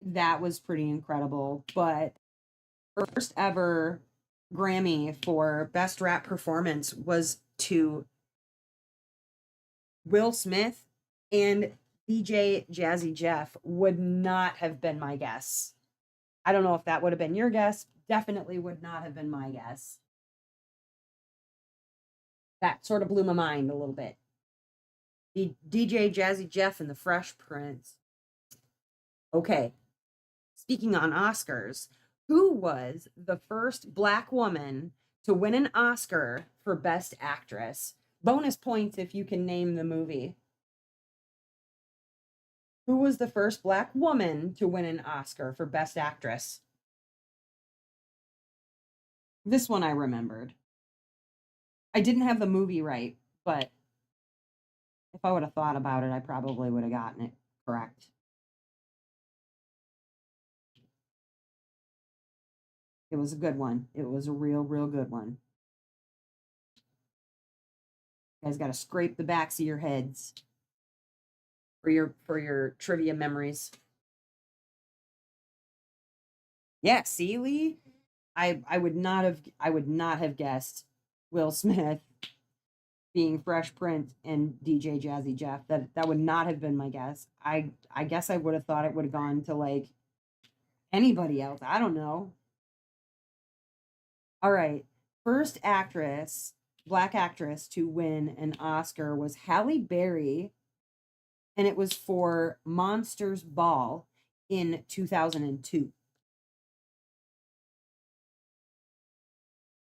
that was pretty incredible. But first ever Grammy for Best Rap Performance was to Will Smith, and DJ Jazzy Jeff would not have been my guess. I don't know if that would have been your guess. Definitely would not have been my guess. That sort of blew my mind a little bit. DJ Jazzy Jeff and the Fresh Prince. Okay, speaking on Oscars, who was the first Black woman to win an Oscar for Best Actress? Bonus points if you can name the movie. Who was the first Black woman to win an Oscar for Best Actress? This one I remembered. I didn't have the movie right, but if I would have thought about it, I probably would have gotten it correct. It was a good one. It was a real, real good one. You guys got to scrape the backs of your heads for your trivia memories. Yeah, see, Lee, I would not have guessed Will Smith being Fresh Prince and DJ Jazzy Jeff. That would not have been my guess. I guess I would have thought it would have gone to like anybody else. I don't know. All right. First actress, black actress to win an Oscar was Halle Berry, and it was for Monsters Ball in 2002.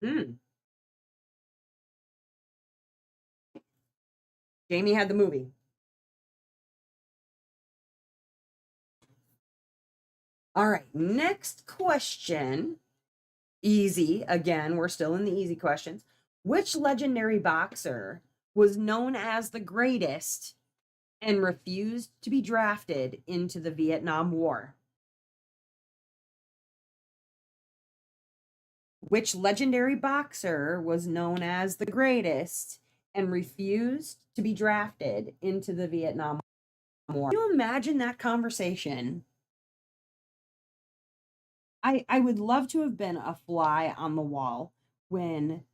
Hmm. Jamie had the movie. All right, next question. Easy. Again, we're still in the easy questions. Which legendary boxer was known as the greatest and refused to be drafted into the Vietnam War? Which legendary boxer was known as the greatest and refused to be drafted into the Vietnam War? Can you imagine that conversation? I would love to have been a fly on the wall when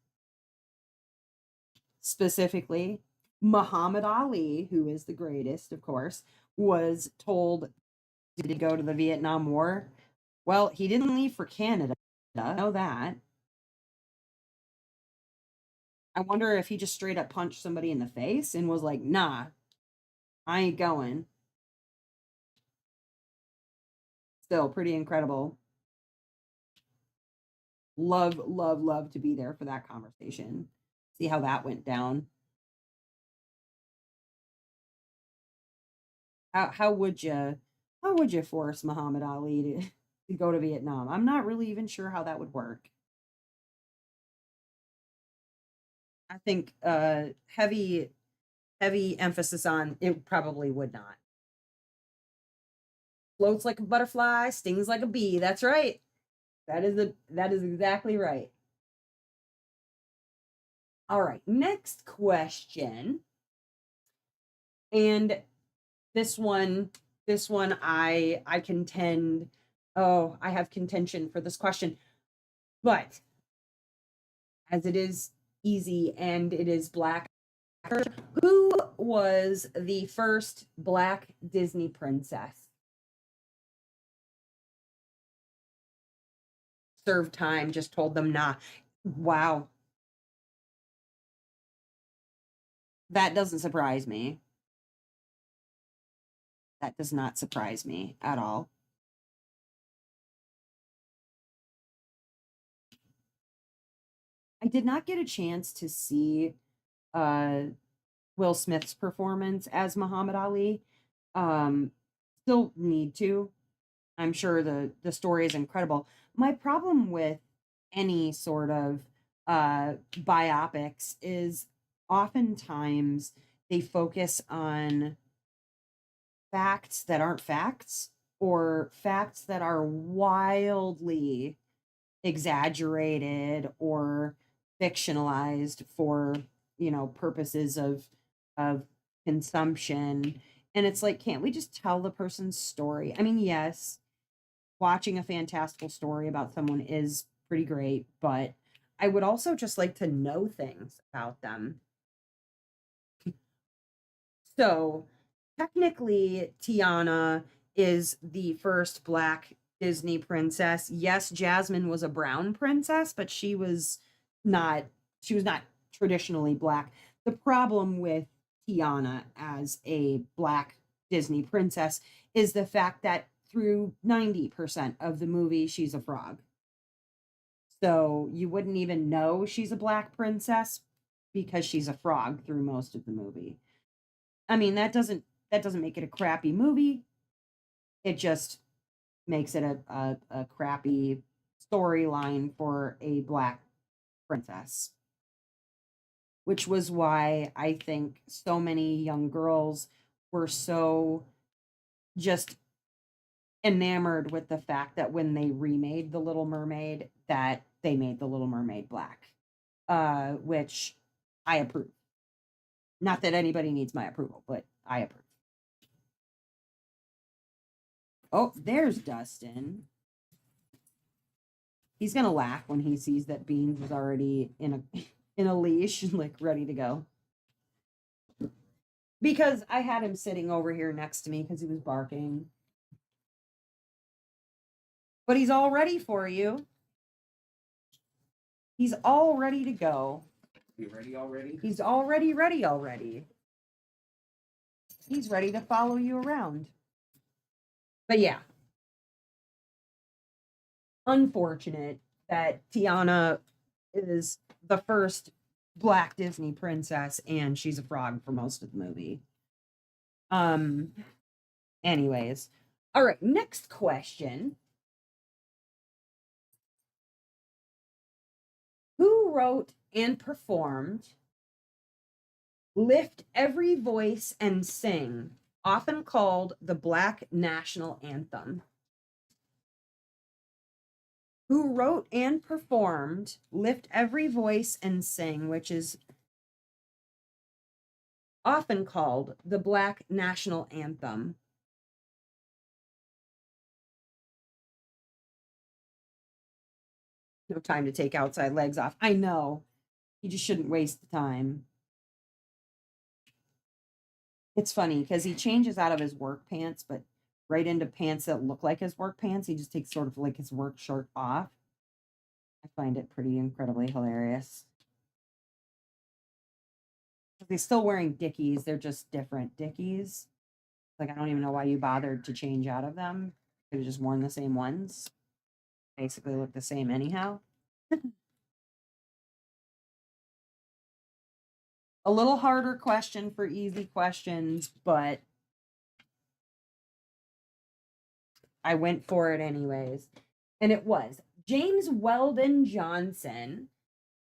specifically Muhammad Ali, who is the greatest, of course, was told to go to the Vietnam War. Well, he didn't leave for Canada. I know that. I wonder if he just straight up punched somebody in the face and was like, nah, I ain't going. Still pretty incredible. Love, love, love to be there for that conversation. See how that went down. How would you force Muhammad Ali to go to Vietnam? I'm not really even sure how that would work. I think heavy emphasis on it probably would not. Floats like a butterfly, stings like a bee. That's right. That is exactly right. All right, next question. And this one, I contend, oh, I have contention for this question. But as it is easy and it is black, who was the first black Disney princess? Served time, just told them nah. Wow. That doesn't surprise me. That does not surprise me at all. I did not get a chance to see uh Will Smith's performance as Muhammad Ali. Um Still need to. I'm sure the story is incredible. My problem with any sort of biopics is oftentimes they focus on facts that aren't facts or facts that are wildly exaggerated or fictionalized for purposes of consumption. And it's like, can't we just tell the person's story? I mean, yes, watching a fantastical story about someone is pretty great, but I would also just like to know things about them. So technically, Tiana is the first black Disney princess. Yes, Jasmine was a brown princess, but not she was not traditionally black. The problem with Tiana as a black Disney princess is the fact that through 90% of the movie she's a frog. So you wouldn't even know she's a black princess because she's a frog through most of the movie. I mean, that doesn't make it a crappy movie. It just makes it a crappy storyline for a black princess, which was why I think so many young girls were so just enamored with the fact that when they remade The Little Mermaid, that they made The Little Mermaid black, which I approve. Not that anybody needs my approval, but I approve. Oh, there's Dustin. He's gonna laugh when he sees that Beans was already in a leash and like ready to go. Because I had him sitting over here next to me because he was barking. But he's all ready for you. He's all ready to go. You ready already? He's already ready already. He's ready to follow you around. But yeah. Unfortunate that Tiana is the first Black Disney princess and she's a frog for most of the movie. Anyways. All right, next question. Who wrote and performed Lift Every Voice and Sing, often called the Black National Anthem? Who wrote and performed Lift Every Voice and Sing, which is often called the Black National Anthem? No time to take outside legs off. I know. You just shouldn't waste the time. It's funny because he changes out of his work pants, but right into pants that look like his work pants. He just takes sort of like his work shirt off. I find it pretty incredibly hilarious. They're still wearing Dickies. They're just different Dickies. Like, I don't even know why you bothered to change out of them. Could have just worn the same ones. Basically look the same anyhow. A little harder question for easy questions, but I went for it anyways. And it was James Weldon Johnson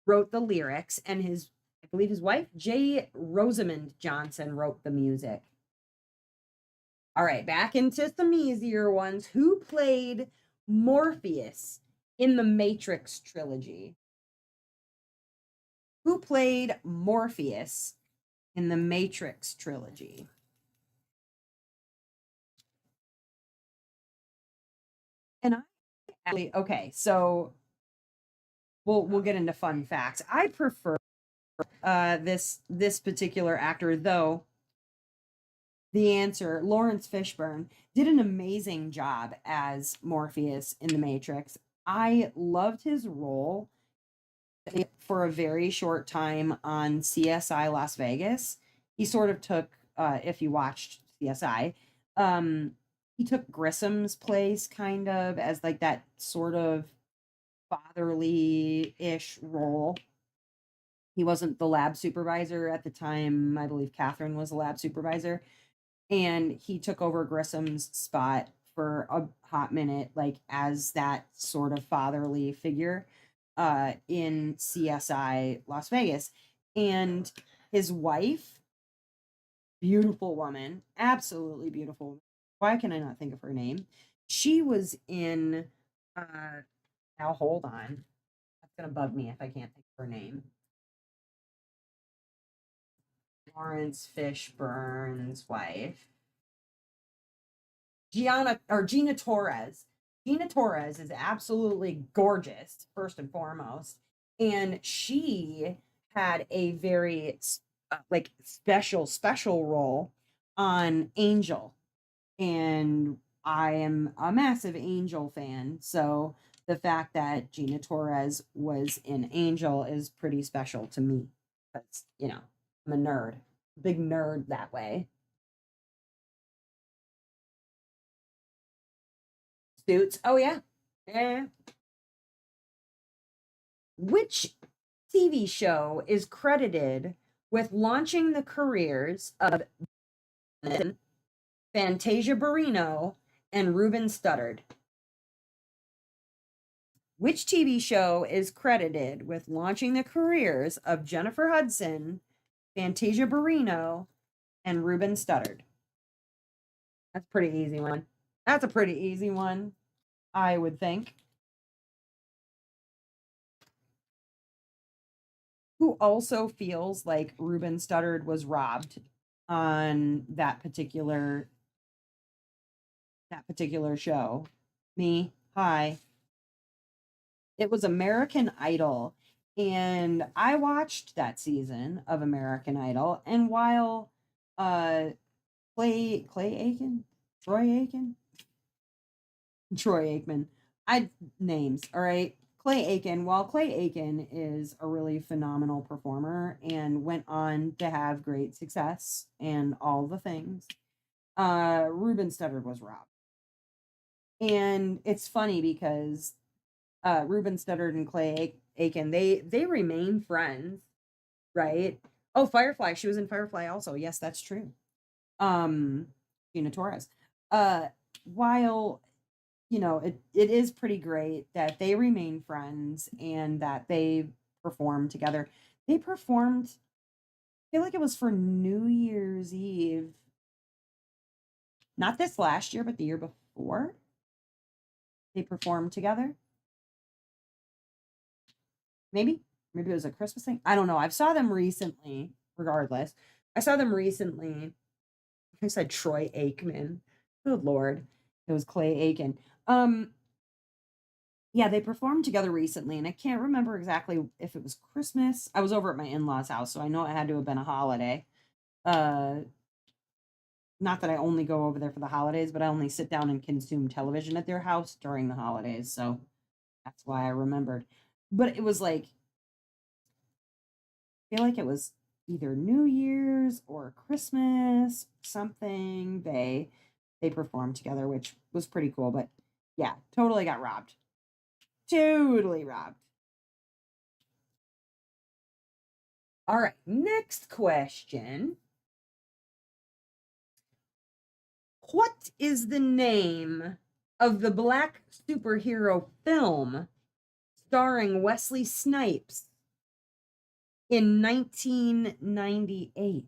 wrote the lyrics, and I believe his wife, J. Rosamond Johnson, wrote the music. All right, back into some easier ones. Who played Morpheus in the Matrix trilogy? Who played Morpheus in the Matrix trilogy? And I actually, okay, so we'll get into fun facts. I prefer this particular actor, though. The answer, Lawrence Fishburne, did an amazing job as Morpheus in the Matrix. I loved his role for a very short time on CSI Las Vegas. He sort of took, if you watched CSI, he took Grissom's place kind of as like that sort of fatherly-ish role. He wasn't the lab supervisor at the time. I believe Catherine was the lab supervisor. And he took over Grissom's spot for a hot minute, like as that sort of fatherly figure in CSI Las Vegas. And his wife, beautiful woman, absolutely beautiful. Why can I not think of her name? She was in now hold on. That's gonna bug me if I can't think of her name. Lawrence Fishburne's wife. Gina Torres. Gina Torres is absolutely gorgeous, first and foremost. And she had a very like special role on Angel. And I am a massive Angel fan. So the fact that Gina Torres was in Angel is pretty special to me. Because, I'm a nerd, big nerd that way. Suits. Oh yeah. Yeah. Which TV show is credited with launching the careers of Fantasia Barrino and Ruben Studdard? Which TV show is credited with launching the careers of Jennifer Hudson, Fantasia Barrino, and Ruben Studdard? That's a pretty easy one. That's a pretty easy one, I would think. Who also feels like Ruben Studdard was robbed on that particular show? Me. Hi. It was American Idol. And I watched that season of American Idol. And while uh Clay Aiken, Troy Aiken, Troy Aikman, I names, all right. Clay Aiken, while Clay Aiken is a really phenomenal performer and went on to have great success and all the things, Ruben Studdard was robbed. And it's funny because Ruben Studdard and Clay Aiken, they remain friends, right? Oh, Firefly. She was in Firefly also. Yes, that's true. Um, Gina Torres. While it is pretty great that they remain friends and that they perform together. They performed, I feel like it was for New Year's Eve. Not this last year, but the year before. They performed together. Maybe it was a Christmas thing. I don't know. I saw them recently. Regardless, I saw them recently. I said Troy Aikman. Good lord, it was Clay Aiken. Yeah, they performed together recently, and I can't remember exactly if it was Christmas. I was over at my in-laws' house, so I know it had to have been a holiday. Uh, Not that I only go over there for the holidays, but I only sit down and consume television at their house during the holidays, so that's why I remembered. But it was like I feel like it was either New Year's or Christmas, something. They performed together, which was pretty cool, but yeah, totally got robbed. Totally robbed. All right, next question. What is the name of the black superhero film starring Wesley Snipes in 1998?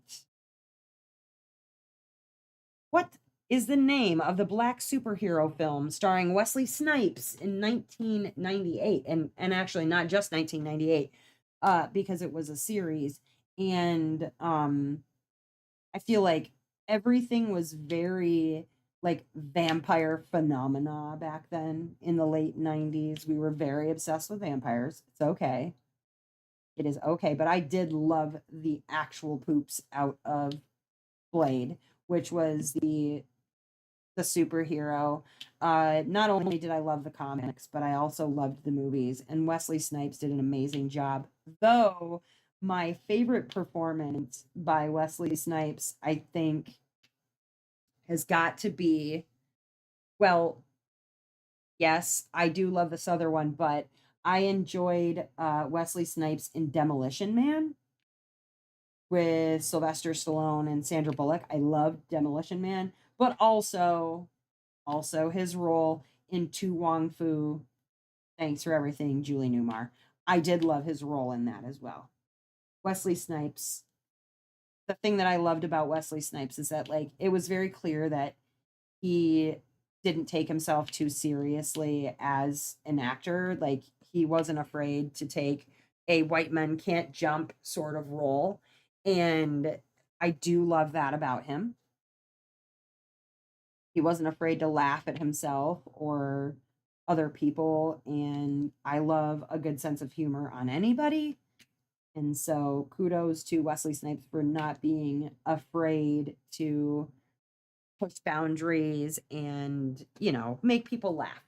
What is the name of the black superhero film starring Wesley Snipes in 1998? And actually not just 1998, because it was a series. And I feel like everything was very like vampire phenomena back then in the late 90s. We were very obsessed with vampires. It's okay. It is okay. But I did love the actual poops out of Blade, which was the superhero. Not only did I love the comics, but I also loved the movies. And Wesley Snipes did an amazing job. Though my favorite performance by Wesley Snipes, I think, has got to be, well, yes, I do love this other one, but I enjoyed Wesley Snipes in Demolition Man with Sylvester Stallone and Sandra Bullock. I loved Demolition Man, but also his role in To Wong Fu, Thanks for Everything, Julie Newmar. I did love his role in that as well. Wesley Snipes, the thing that I loved about Wesley Snipes is that like it was very clear that he didn't take himself too seriously as an actor. Like he wasn't afraid to take a white men can't jump sort of role. And I do love that about him. He wasn't afraid to laugh at himself or other people. And I love a good sense of humor on anybody. And so kudos to Wesley Snipes for not being afraid to push boundaries and, make people laugh.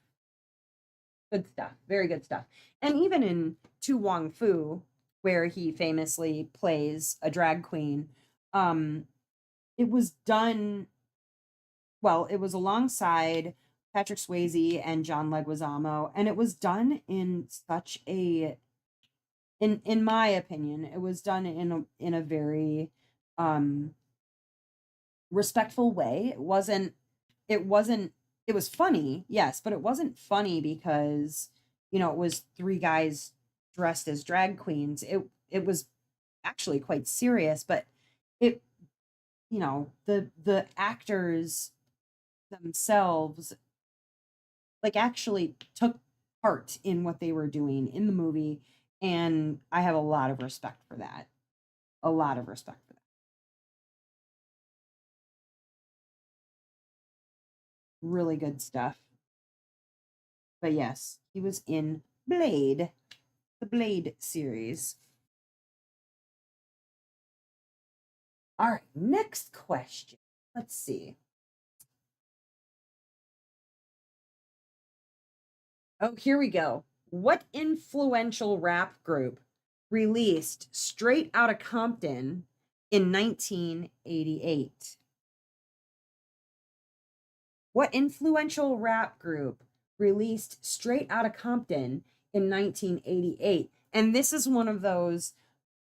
Good stuff. Very good stuff. And even in To Wong Fu, where he famously plays a drag queen, it was done well, it was alongside Patrick Swayze and John Leguizamo, and it was done in such a in my opinion, it was done in a very um respectful way. It wasn't it was funny, yes, but it wasn't funny because it was three guys dressed as drag queens. It was actually quite serious, but it the actors themselves like actually took part in what they were doing in the movie, and I have a lot of respect for that. A lot of respect for that. Really good stuff. But yes, he was in Blade, the Blade series. All right, next question. Let's see. Oh, here we go. What influential rap group released Straight Outta Compton in 1988? What influential rap group released Straight Outta Compton in 1988? And this is one of those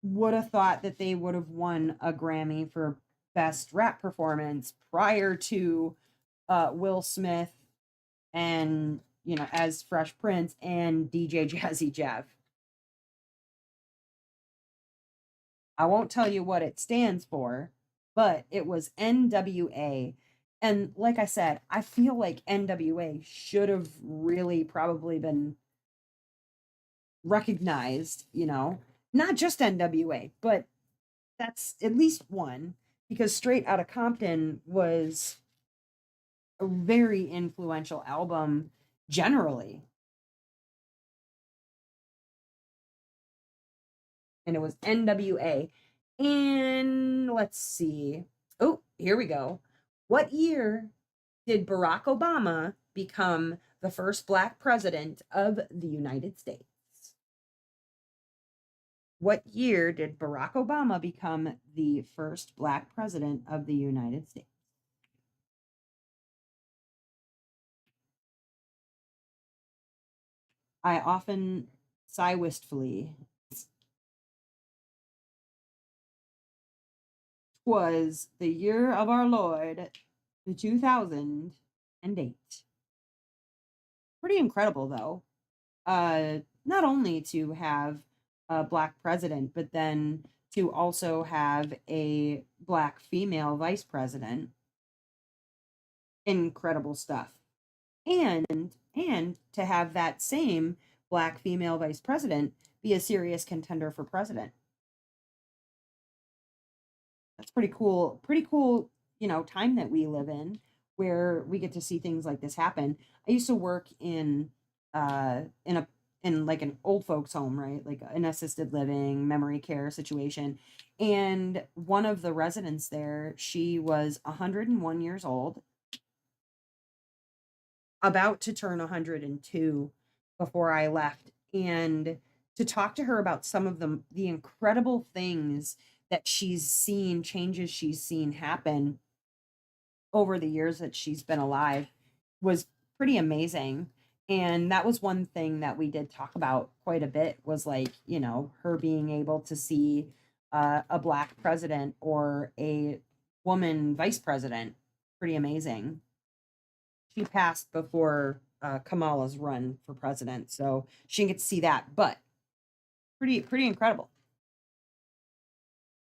would have thought that they would have won a Grammy for best rap performance prior to Will Smith and as Fresh Prince and DJ Jazzy Jeff. I won't tell you what it stands for, but it was NWA. And like I said, I feel like NWA should have really probably been recognized, not just NWA, but that's at least one because Straight Outta Compton was a very influential album generally. And it was NWA. And let's see. Oh, here we go. What year did Barack Obama become the first Black president of the United States? What year did Barack Obama become the first Black president of the United States? I often sigh wistfully. Was the year of our Lord, the 2008. Pretty incredible, though. Not only to have a Black president, but then to also have a Black female vice president. Incredible stuff. And to have that same Black female vice president be a serious contender for president. That's pretty cool, time that we live in where we get to see things like this happen. I used to work in like an old folks home, right? Like an assisted living, memory care situation. And one of the residents there, she was 101 years old, about to turn 102 before I left. And to talk to her about some of the incredible things that she's seen, changes she's seen happen over the years that she's been alive was pretty amazing. And that was one thing that we did talk about quite a bit was like, her being able to see a Black president or a woman vice president. Pretty amazing. She passed before Kamala's run for president, so she didn't get to see that, but pretty incredible.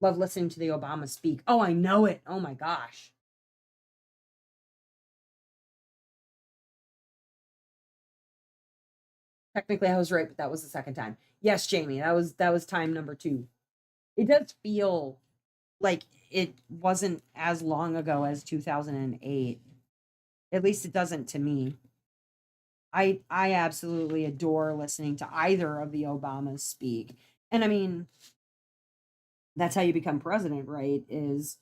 Love listening to the Obama speak. Oh, I know it. Oh my gosh. Technically, I was right, but that was the second time. Yes, Jamie, that was time number two. It does feel like it wasn't as long ago as 2008. At least it doesn't to me. I absolutely adore listening to either of the Obamas speak. And I mean, that's how you become president, right? Is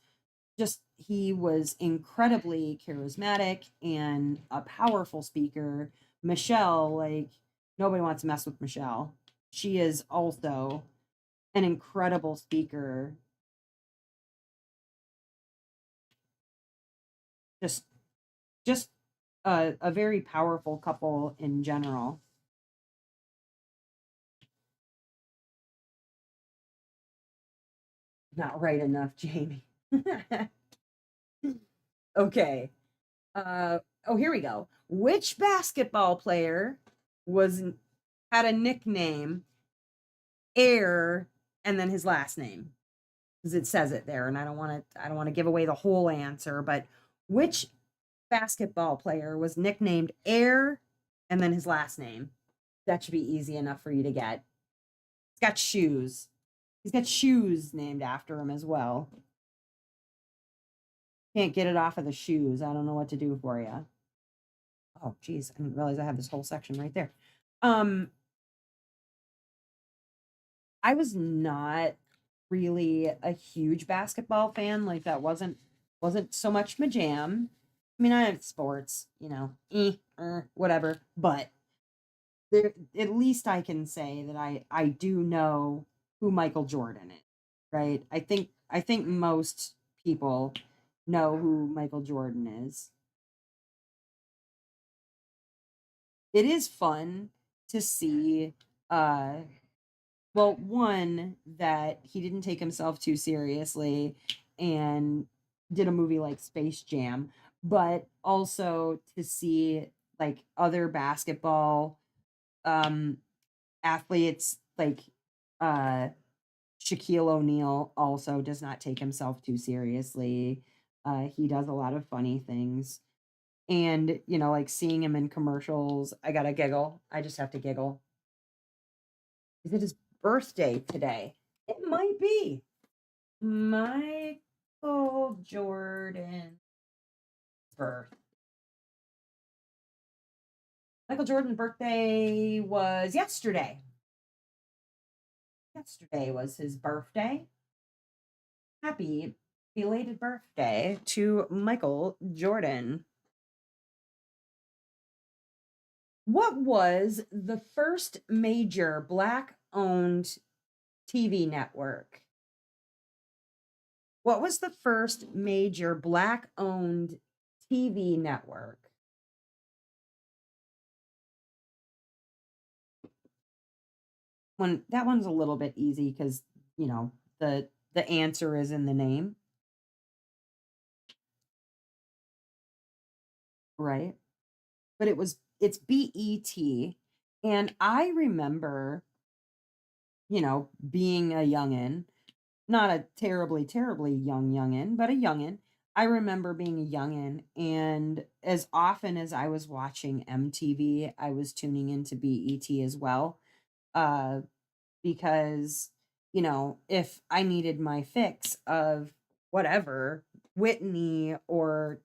just he was incredibly charismatic and a powerful speaker. Michelle, like nobody wants to mess with Michelle. She is also an incredible speaker. Just just a very powerful couple in general. Not right enough, Jamie. Okay. Oh, here we go. Which basketball player was had a nickname, Air, and then his last name. Because it says it there, and I don't want to give away the whole answer, but which basketball player was nicknamed Air and then his last name? That should be easy enough for you to get. He's got shoes. He's got shoes named after him as well. Can't get it off of the shoes. I don't know what to do for you. Oh, geez. I didn't realize I have this whole section right there. I was not really a huge basketball fan. Like that wasn't so much my jam. I mean, I have sports, whatever, but there at least I can say that I do know who Michael Jordan is, right? I think most people know who Michael Jordan is. It is fun to see well, one, that he didn't take himself too seriously and did a movie like Space Jam, but also to see like other basketball um athletes like uh Shaquille O'Neal also does not take himself too seriously. He does a lot of funny things. And, like seeing him in commercials, I gotta giggle. I just have to giggle. Is it his birthday today? It might be. Michael Jordan's birth. Michael Jordan's birthday was yesterday. Yesterday was his birthday. Happy belated birthday to Michael Jordan. What was the first major black owned TV network? What was the first major black owned TV network? That one's a little bit easy because, the answer is in the name, right? But it's BET. And I remember, being a youngin', not a terribly, terribly youngin', but a youngin'. I remember being a youngin', and as often as I was watching MTV, I was tuning into BET as well. Uh, because, if I needed my fix of whatever, Whitney or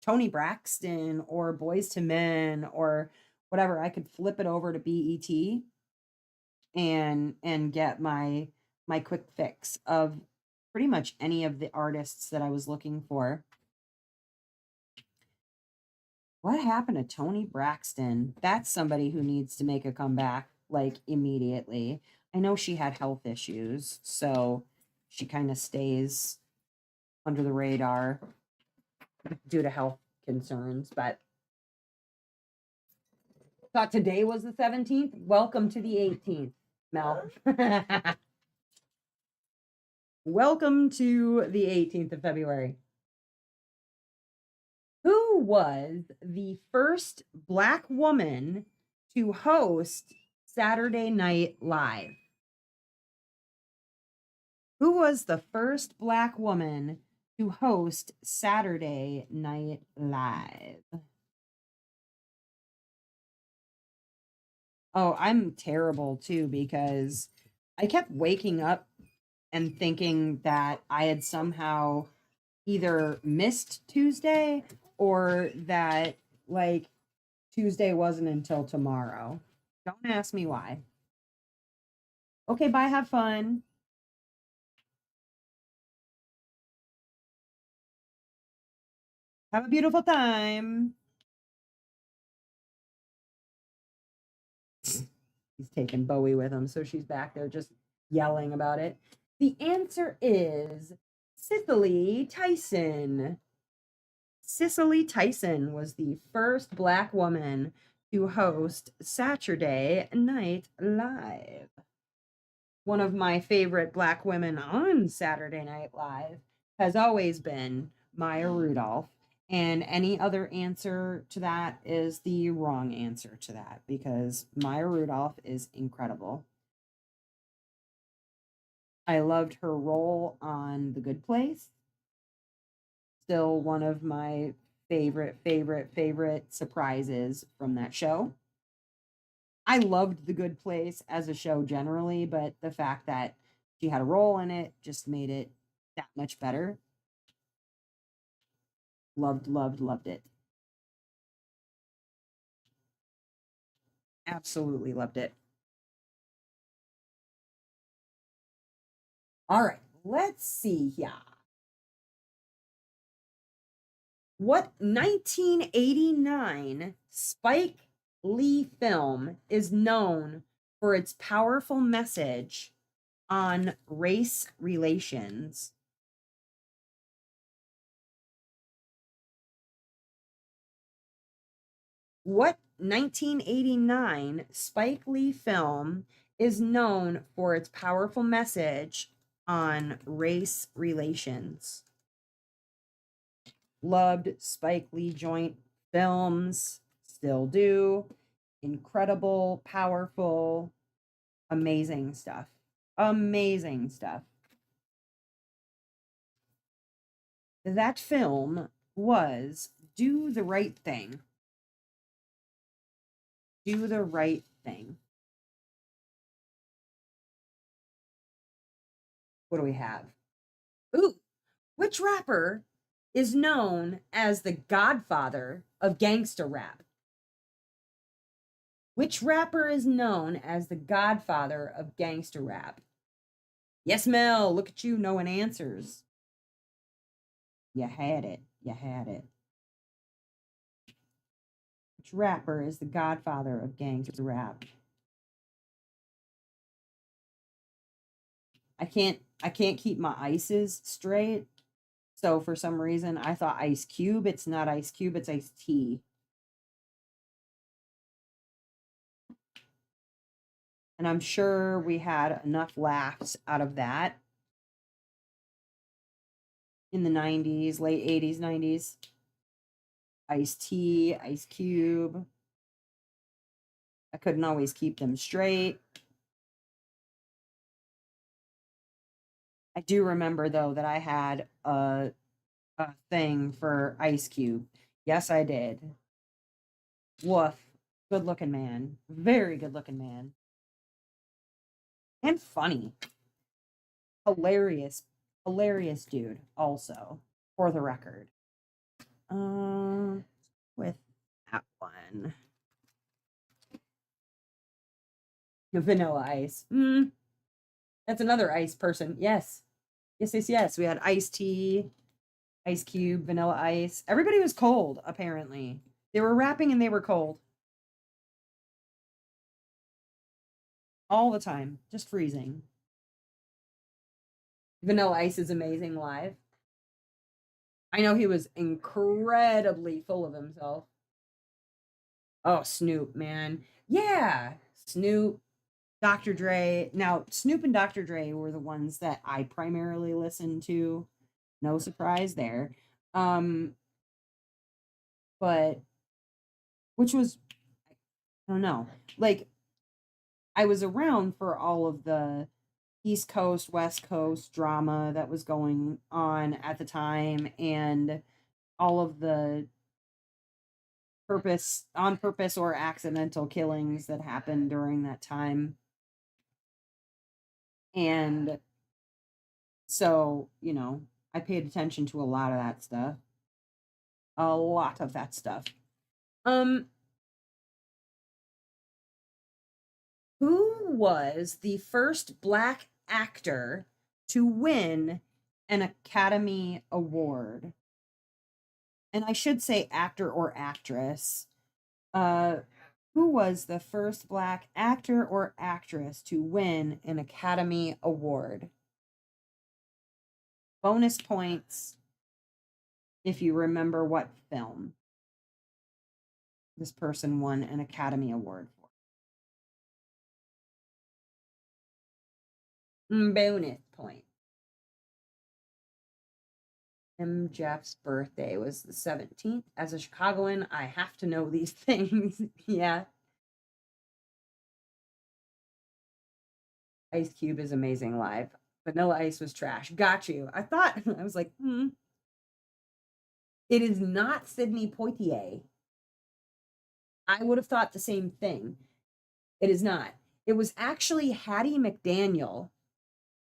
Tony Braxton or Boys to Men or whatever, I could flip it over to BET and get my quick fix of pretty much any of the artists that I was looking for. What happened to Tony Braxton? That's somebody who needs to make a comeback like immediately. I know she had health issues, so she kind of stays under the radar due to health concerns, but thought today was the 17th. Welcome to the 18th, Mel. Welcome to the 18th of February. Who was the first Black woman to host Saturday Night Live? Who was the first Black woman to host Saturday Night Live? Oh, I'm terrible too because I kept waking up and thinking that I had somehow either missed Tuesday or that like Tuesday wasn't until tomorrow. Don't ask me why. Okay, bye, have fun. Have a beautiful time. He's taking Bowie with him, so she's back there just yelling about it. The answer is Cicely Tyson. Cicely Tyson was the first Black woman to host Saturday Night Live. One of my favorite Black women on Saturday Night Live has always been Maya Rudolph. And any other answer to that is the wrong answer to that because Maya Rudolph is incredible. I loved her role on The Good Place. Still one of my favorite surprises from that show. I loved The Good Place as a show generally, but the fact that she had a role in it just made it that much better. Loved it. Absolutely loved it. All right, let's see here. What 1989 Spike Lee film is known for its powerful message on race relations? What 1989 Spike Lee film is known for its powerful message on race relations? Loved Spike Lee joint films, still do. Incredible, powerful, amazing stuff. Amazing stuff. That film was Do the Right Thing. Do the Right Thing. What do we have? Ooh, which rapper is known as the godfather of gangster rap? Which rapper is known as the godfather of gangster rap? Yes, Mel, look at you knowing answers. You had it. You had it. Which rapper is the godfather of gangster rap? I can't keep my ices straight. So for some reason I thought Ice Cube. It's not Ice Cube, it's Ice T. And I'm sure we had enough laughs out of that in the 90s, late 80s, 90s. Ice T, Ice Cube. I couldn't always keep them straight. I do remember though that I had a thing for Ice Cube. Yes, I did. Woof. Good looking man. Very good looking man. And funny. Hilarious. Hilarious dude, also, for the record. With that one. Vanilla Ice. That's another ice person. Yes. Yes. We had Ice Tea, Ice Cube, Vanilla Ice. Everybody was cold, apparently. They were rapping and they were cold. All the time. Just freezing. Vanilla Ice is amazing live. I know he was incredibly full of himself. Oh, Snoop, man. Yeah. Snoop, Dr. Dre. Now, Snoop and Dr. Dre were the ones that I primarily listened to. No surprise there. But which was, I don't know, like I was around for all of the East Coast, West Coast drama that was going on at the time and all of the on purpose or accidental killings that happened during that time. And so, I paid attention to a lot of that stuff. A lot of that stuff. Who was the first Black actor to win an Academy Award? And I should say actor or actress. Who was the first Black actor or actress to win an Academy Award? Bonus points if you remember what film this person won an Academy Award for. Bonus point. Jeff's birthday was the 17th. As a Chicagoan, I have to know these things. Yeah. Ice Cube is amazing live. Vanilla Ice was trash. Got you. I thought, I was like, It is not Sidney Poitier. I would have thought the same thing. It is not. It was actually Hattie McDaniel,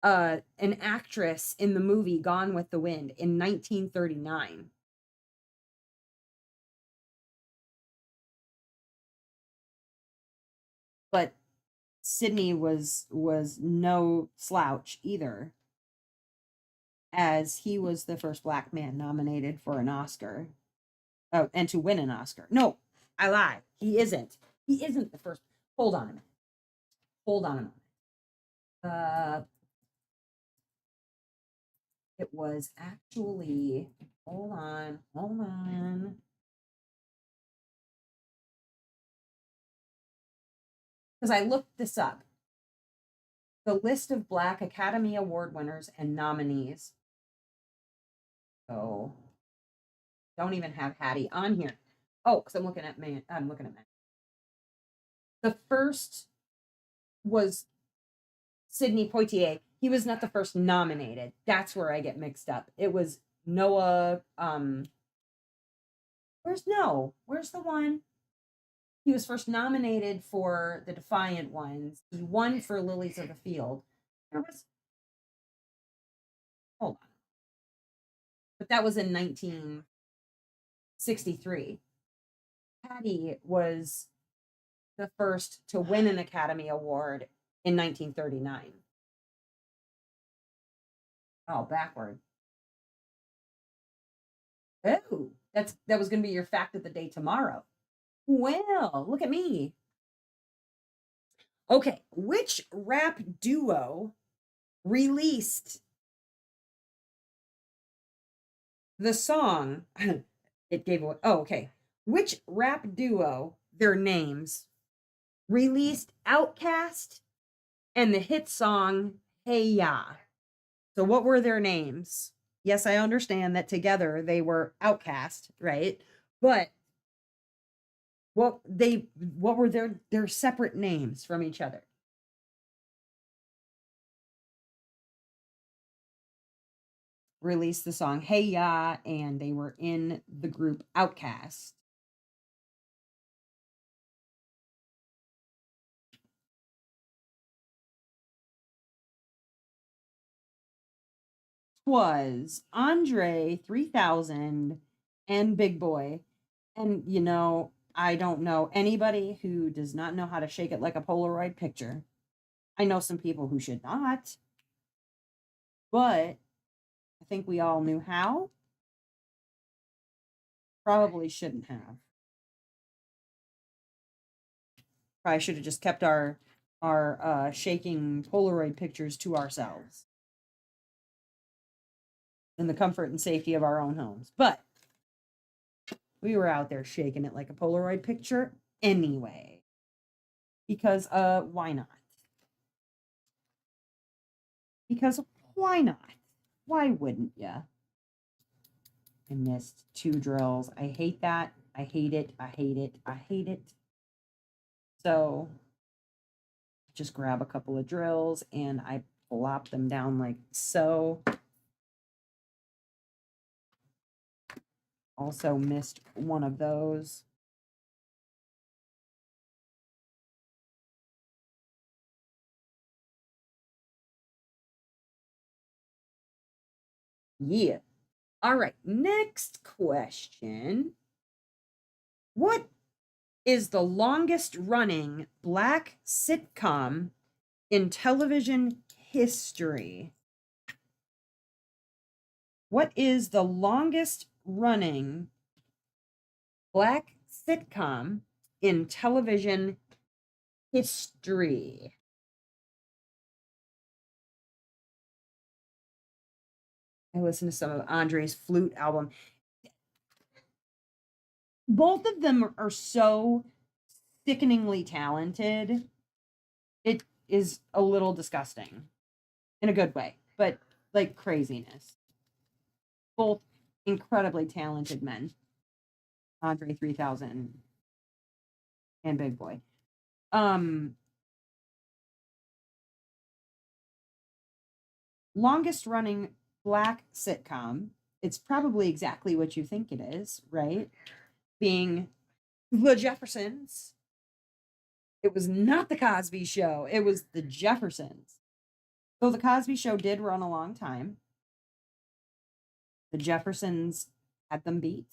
an actress in the movie Gone with the Wind in 1939. But Sidney was no slouch either, as he was the first black man nominated for an Oscar. Oh, and to win an Oscar. No, I lie. He isn't. He isn't the first. Hold on a minute. Hold on a minute. It was actually, hold on. Because I looked this up. The list of Black Academy Award winners and nominees. Oh, don't even have Hattie on here. Oh, because I'm looking at man. The first was Sidney Poitier. He was not the first nominated. That's where I get mixed up. It was Noah. Where's the one? He was first nominated for the Defiant Ones. He won for Lilies of the Field. There was, hold on. But that was in 1963. Hattie was the first to win an Academy Award in 1939. Oh, backward. Oh, that was going to be your fact of the day tomorrow. Well, look at me. Okay, which rap duo released the song? It gave away. Oh, okay. Which rap duo, their names, released Outcast and the hit song Hey Ya? So, what were their names? Yes, I understand that together they were Outcast, right? But what were their separate names from each other? Released the song Hey Ya, and they were in the group Outcast. Was Andre 3000 and Big Boy. And I don't know anybody who does not know how to shake it like a Polaroid picture. I know some people who should not, but I think we all knew how. Probably shouldn't have. Probably should have just kept our shaking Polaroid pictures to ourselves in the comfort and safety of our own homes. But we were out there shaking it like a Polaroid picture anyway. Because why not? Because why not? Why wouldn't ya? I missed 2 drills. I hate that. I hate it. I hate it. I hate it. So just grab a couple of drills and I plop them down like so. Also missed one of those. Yeah. All right. Next question. What is the longest running Black sitcom in television history? What is the longest running Black sitcom in television history? I listened to some of Andre's flute album. Both of them are so sickeningly talented. It is a little disgusting in a good way, but like craziness. Both incredibly talented men. Andre 3000 and Big Boy. Longest running Black sitcom. It's probably exactly what you think it is, right? Being The Jeffersons. It was not The Cosby Show, it was The Jeffersons. So The Cosby Show did run a long time. The Jeffersons had them beat.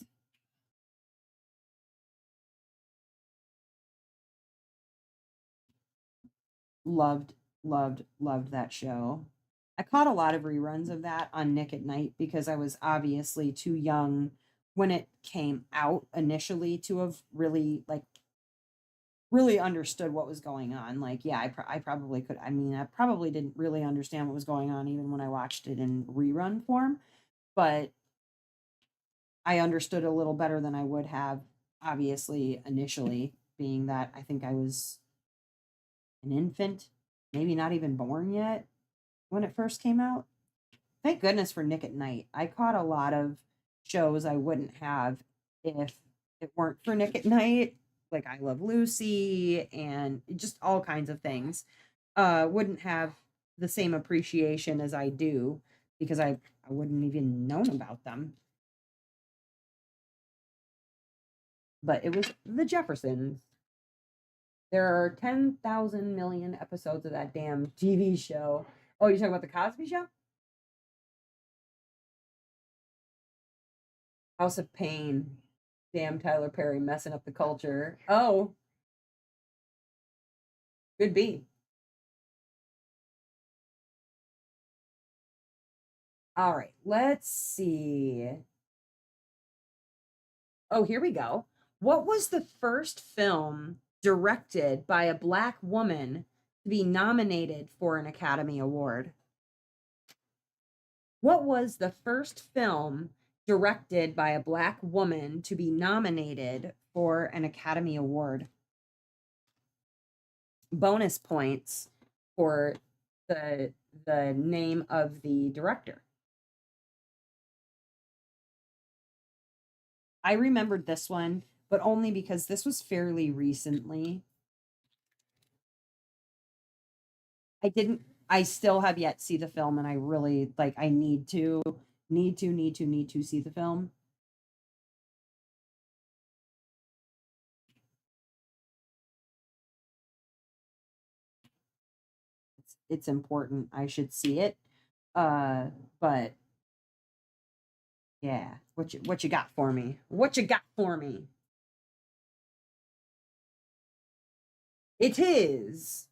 Loved, loved that show. I caught a lot of reruns of that on Nick at Night because I was obviously too young when it came out initially to have really understood what was going on. Like, yeah, I probably could. I mean, I probably didn't really understand what was going on even when I watched it in rerun form, but I understood a little better than I would have, obviously, initially, being that I think I was an infant, maybe not even born yet when it first came out. Thank goodness for Nick at Night. I caught a lot of shows I wouldn't have if it weren't for Nick at Night, like I Love Lucy and just all kinds of things. Wouldn't have the same appreciation as I do because I wouldn't even known about them. But it was The Jeffersons. There are 10,000 million episodes of that damn TV show. Oh, you're talking about The Cosby Show? House of Pain. Damn, Tyler Perry messing up the culture. Oh, could be. All right, let's see. Oh, here we go. What was the first film directed by a Black woman to be nominated for an Academy Award? What was the first film directed by a Black woman to be nominated for an Academy Award? Bonus points for the name of the director. I remembered this one, but only because this was fairly recently. I still have yet to see the film, and I really like, I need to see the film. It's important. I should see it. But yeah, what you got for me? What you got for me? It is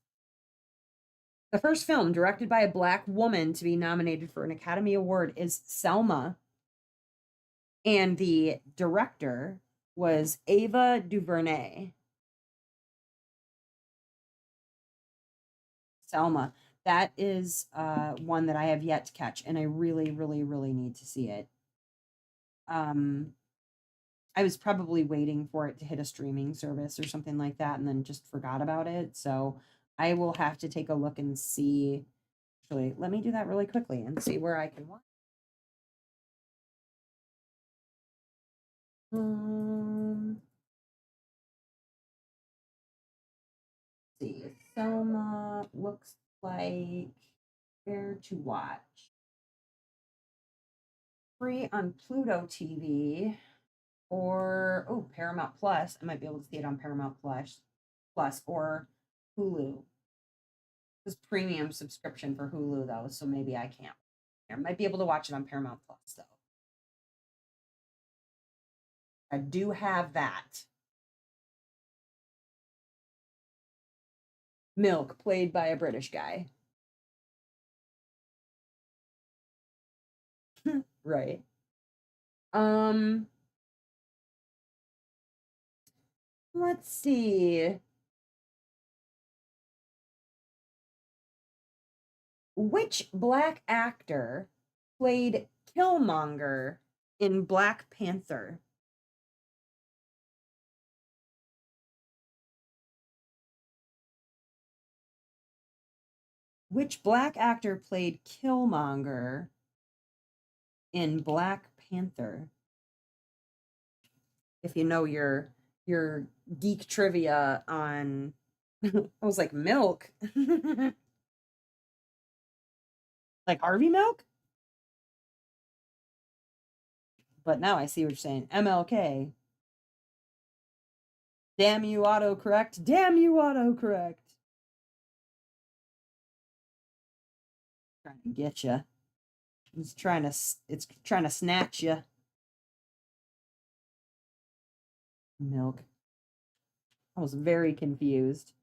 the first film directed by a Black woman to be nominated for an Academy Award is Selma. And the director was Ava DuVernay. Selma. That is one that I have yet to catch, and I really, really, really need to see it. I was probably waiting for it to hit a streaming service or something like that, and then just forgot about it. So I will have to take a look and see. Actually, let me do that really quickly and see where I can watch. See, Selma looks like where to watch. Free on Pluto TV or Paramount Plus. I might be able to see it on Paramount Plus or Hulu. This premium subscription for Hulu though, so maybe I can't. I might be able to watch it on Paramount Plus though. I do have that. Milk, played by a British guy. Right. Let's see. Which Black actor played Killmonger in Black Panther? Which Black actor played Killmonger in Black Panther? if you know your geek trivia on I was like milk. Like Harvey Milk? But now I see what you're saying. MLK. Damn you autocorrect. Damn you autocorrect. Trying to get you. It's trying to snatch you. Milk. I was very confused.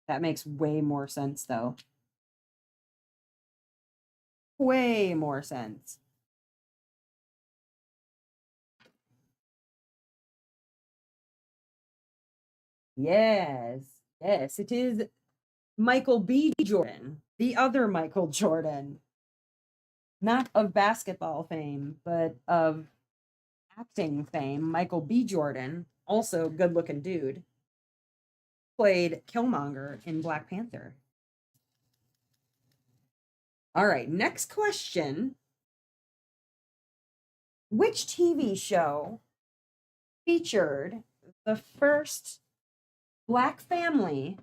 That makes way more sense though. Way more sense. Yes. Yes, it is Michael B. Jordan, the other Michael Jordan. Not of basketball fame, but of acting fame. Michael B. Jordan, also good looking dude, played Killmonger in Black Panther. All right, next question. Which TV show featured the first Black family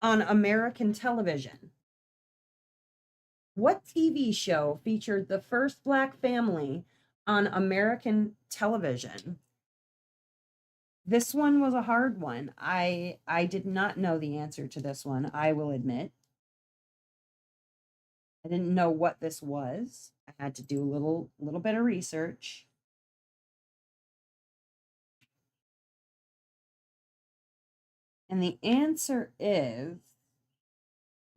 on American television? What TV show featured the first Black family on American television? This one was a hard one. I did not know the answer to this one, I will admit. I didn't know what this was. I had to do a little bit of research. And the answer is,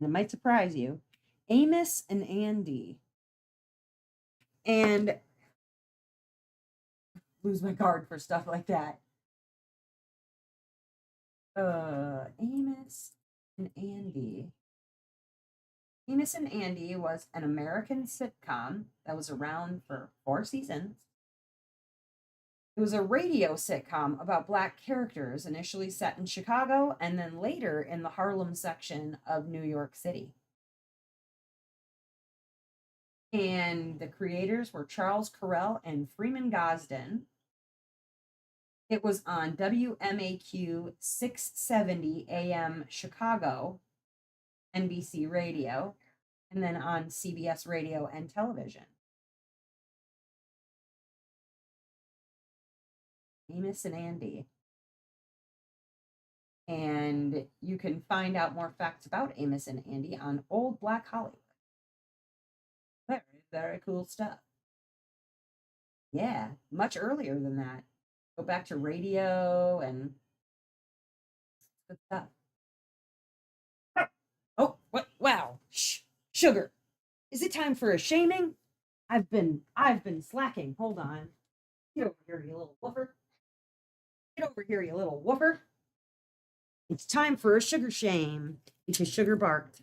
and it might surprise you, Amos and Andy. And lose my card for stuff like that. Amos and Andy. Amos and Andy was an American sitcom that was around for 4 seasons. It was a radio sitcom about Black characters, initially set in Chicago and then later in the Harlem section of New York City. And the creators were Charles Correll and Freeman Gosden. It was on WMAQ 670 AM Chicago, NBC Radio, and then on CBS Radio and Television. Amos and Andy. And you can find out more facts about Amos and Andy on Old Black Hollywood. Very, very cool stuff. Yeah, much earlier than that. Go back to radio and good stuff. Oh, what? Wow. Sugar. Is it time for a shaming? I've been slacking. Hold on. Get over here, you little woofer. Get over here, you little woofer. It's time for a sugar shame because Sugar barked.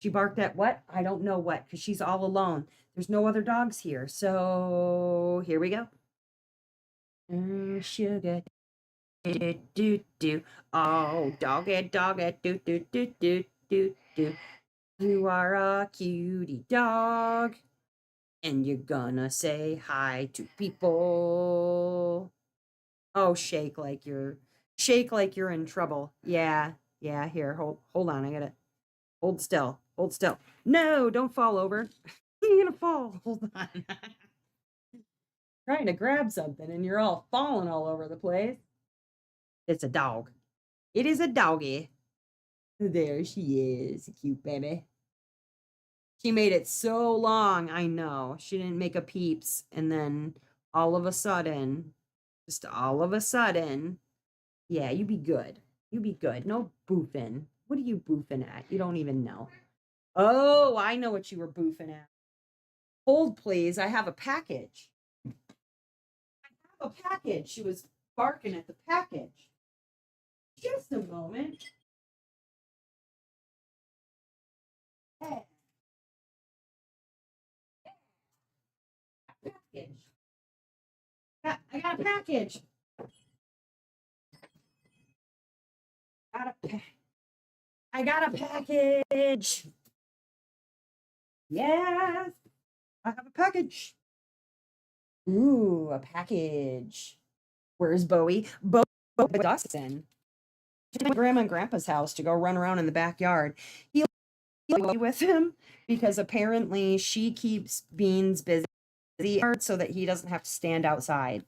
She barked at what? I don't know what, because she's all alone. There's no other dogs here. So here we go. Sugar. Do, do, do. Oh, doggy, doggy, do, do, do, do, do, do. You are a cutie dog, and you're gonna say hi to people. Oh, shake like you're in trouble. Yeah, yeah. Here, hold on. I gotta hold still. Hold still. No, don't fall over. You're gonna fall. Hold on. Trying to grab something, and you're all falling all over the place. It's a dog. It is a doggy. There she is, cute baby. She made it so long, I know. She didn't make a peeps, and then all of a sudden, just all of a sudden, yeah, you be good. You be good. No boofing. What are you boofing at? You don't even know. Oh, I know what you were boofing at. Hold, please. I have a package. I have a package. She was barking at the package. Just a moment. Hey. Package. I got a package. I got a package. Yes, I have a package. Ooh, a package. Where's Bowie? Bowie with Dustin. My grandma and grandpa's house to go run around in the backyard. He with him because apparently she keeps Beans busy so that he doesn't have to stand outside.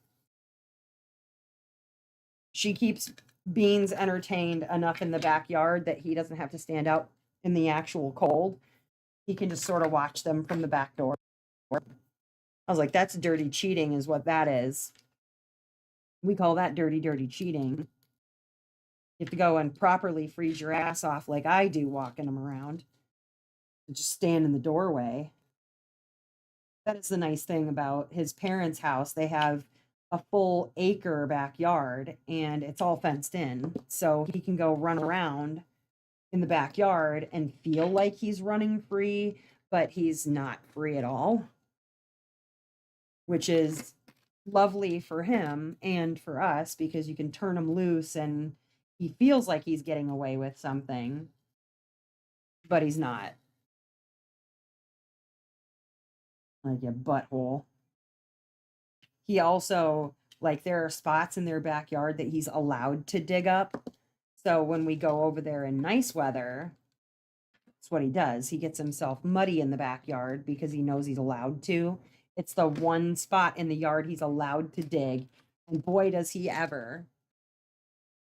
She keeps Beans entertained enough in the backyard that he doesn't have to stand out in the actual cold. He can just sort of watch them from the back door. I was like, that's dirty cheating, is what that is. We call that dirty, dirty cheating. You have to go and properly freeze your ass off like I do walking them around. And just stand in the doorway. That is the nice thing about his parents' house. They have a full acre backyard and it's all fenced in. So he can go run around in the backyard and feel like he's running free, but he's not free at all, which is lovely for him and for us because you can turn him loose and he feels like he's getting away with something, but he's not. Like a butthole. He also, like, there are spots in their backyard that he's allowed to dig up. So when we go over there in nice weather, that's what he does. He gets himself muddy in the backyard because he knows he's allowed to. It's the one spot in the yard he's allowed to dig. And boy, does he ever.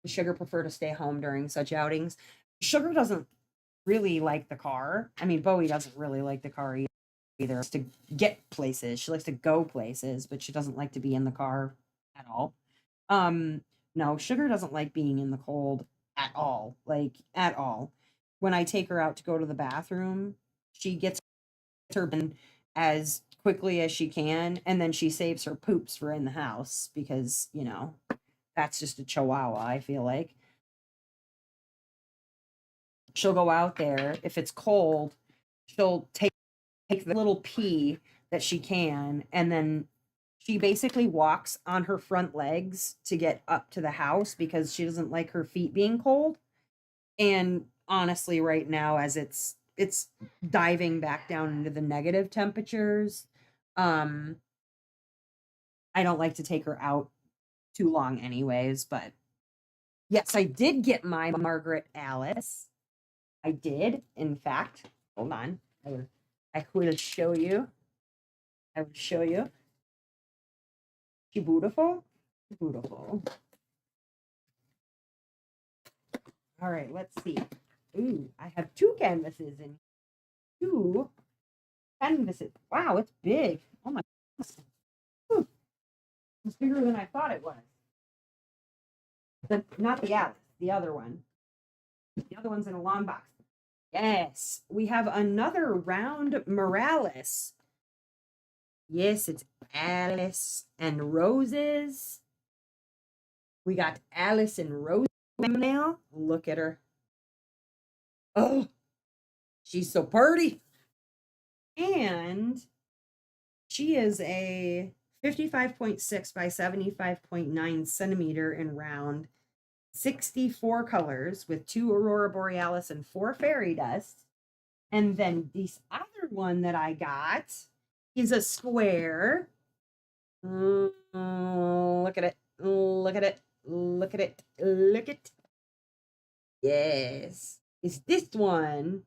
Sugar prefer to stay home during such outings. Sugar doesn't really like the car. I mean, Bowie doesn't really like the car either. To get places. She likes to go places, but she doesn't like to be in the car at all. No, Sugar doesn't like being in the cold at all. Like at all. When I take her out to go to the bathroom, she gets her bin as quickly as she can, and then she saves her poops for in the house because, you know, that's just a chihuahua, I feel like. She'll go out there. If it's cold, she'll take the little pee that she can, and then she basically walks on her front legs to get up to the house because she doesn't like her feet being cold. And honestly, right now, as it's diving back down into the negative temperatures, um, I don't like to take her out too long anyways, but yes, I did get my Margaret Alice. I did, in fact. Hold on. I will show you. I will show you. She beautiful? Beautiful. All right, let's see. Ooh, I have two canvases in two canvases. Wow, it's big. Oh my goodness. It's bigger than I thought it was. Not the Alice, the other one. The other one's in a long box. Yes, we have another round Morales. Yes, it's Alice and Roses. We got Alice and Rose now. Look at her. Oh, she's so pretty. And she is a 55.6 by 75.9 centimeter in round, 64 colors with 2 Aurora Borealis and 4 fairy dust. And then this other one that I got is a square. Look at it. Look at it. Look at it. Look at it. Yes. It's this one.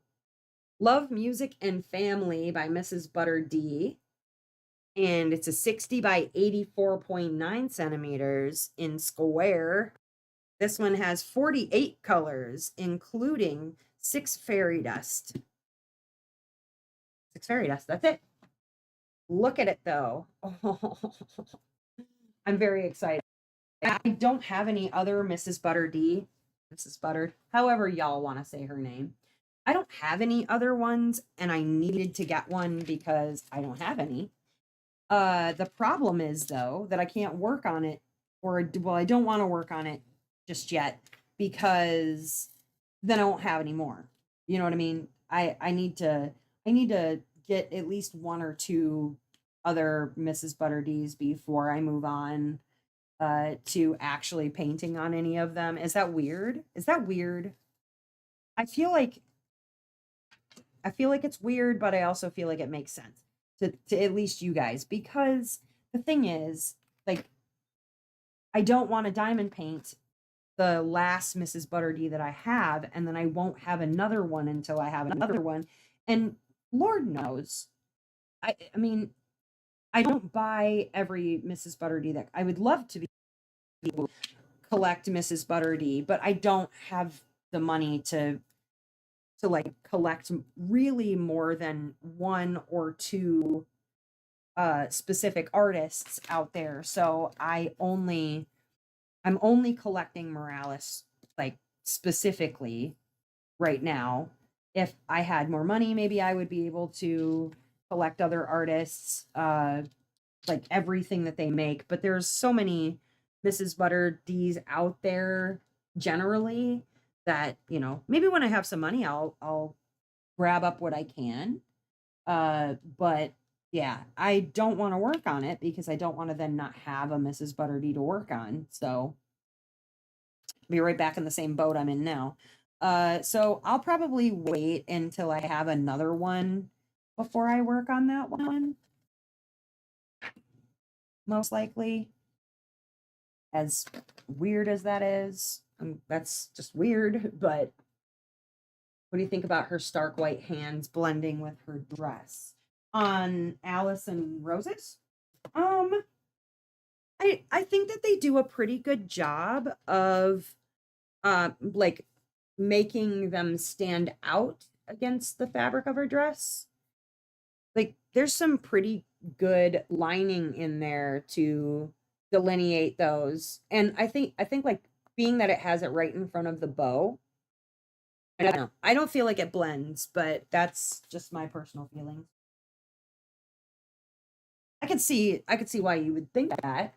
Love, Music, and Family by Mrs. Butter D. And it's a 60 by 84.9 centimeters in square. This one has 48 colors, including 6 fairy dust. 6 fairy dust, that's it. Look at it though. Oh, I'm very excited. I don't have any other Mrs. Butter D. Mrs. Butter, however y'all want to say her name. I don't have any other ones, and I needed to get one because I don't have any. The problem is though that I can't work on it, or well, I don't want to work on it just yet because then I won't have any more. You know what I mean? I need to get at least 1 or 2 other Mrs. Butter D's before I move on to actually painting on any of them. Is that weird? Is that weird? I feel like it's weird, but I also feel like it makes sense to at least you guys, because the thing is, like, I don't want to diamond paint the last Mrs. Butterdy that I have, and then I won't have another one until I have another one. And Lord knows, I mean, I don't buy every Mrs. Butterdy that I would love to be able to collect Mrs. Butterdy, but I don't have the money to like collect really more than one or two specific artists out there. So I'm only collecting Morales like specifically right now. If I had more money, maybe I would be able to collect other artists, like everything that they make. But there's so many Mrs. Butter D's out there generally that, you know, maybe when I have some money, I'll grab up what I can. But yeah, I don't want to work on it because I don't want to then not have a Mrs. Butter D to work on. So be right back in the same boat I'm in now. So I'll probably wait until I have another one before I work on that one. Most likely. As weird as that is, that's just weird, but what do you think about her stark white hands blending with her dress on Alice and Roses? I think that they do a pretty good job of like making them stand out against the fabric of her dress. Like there's some pretty good lining in there to delineate those. And I think like being that it has it right in front of the bow, I don't know. I don't feel like it blends, but that's just my personal feelings. I could see why you would think that.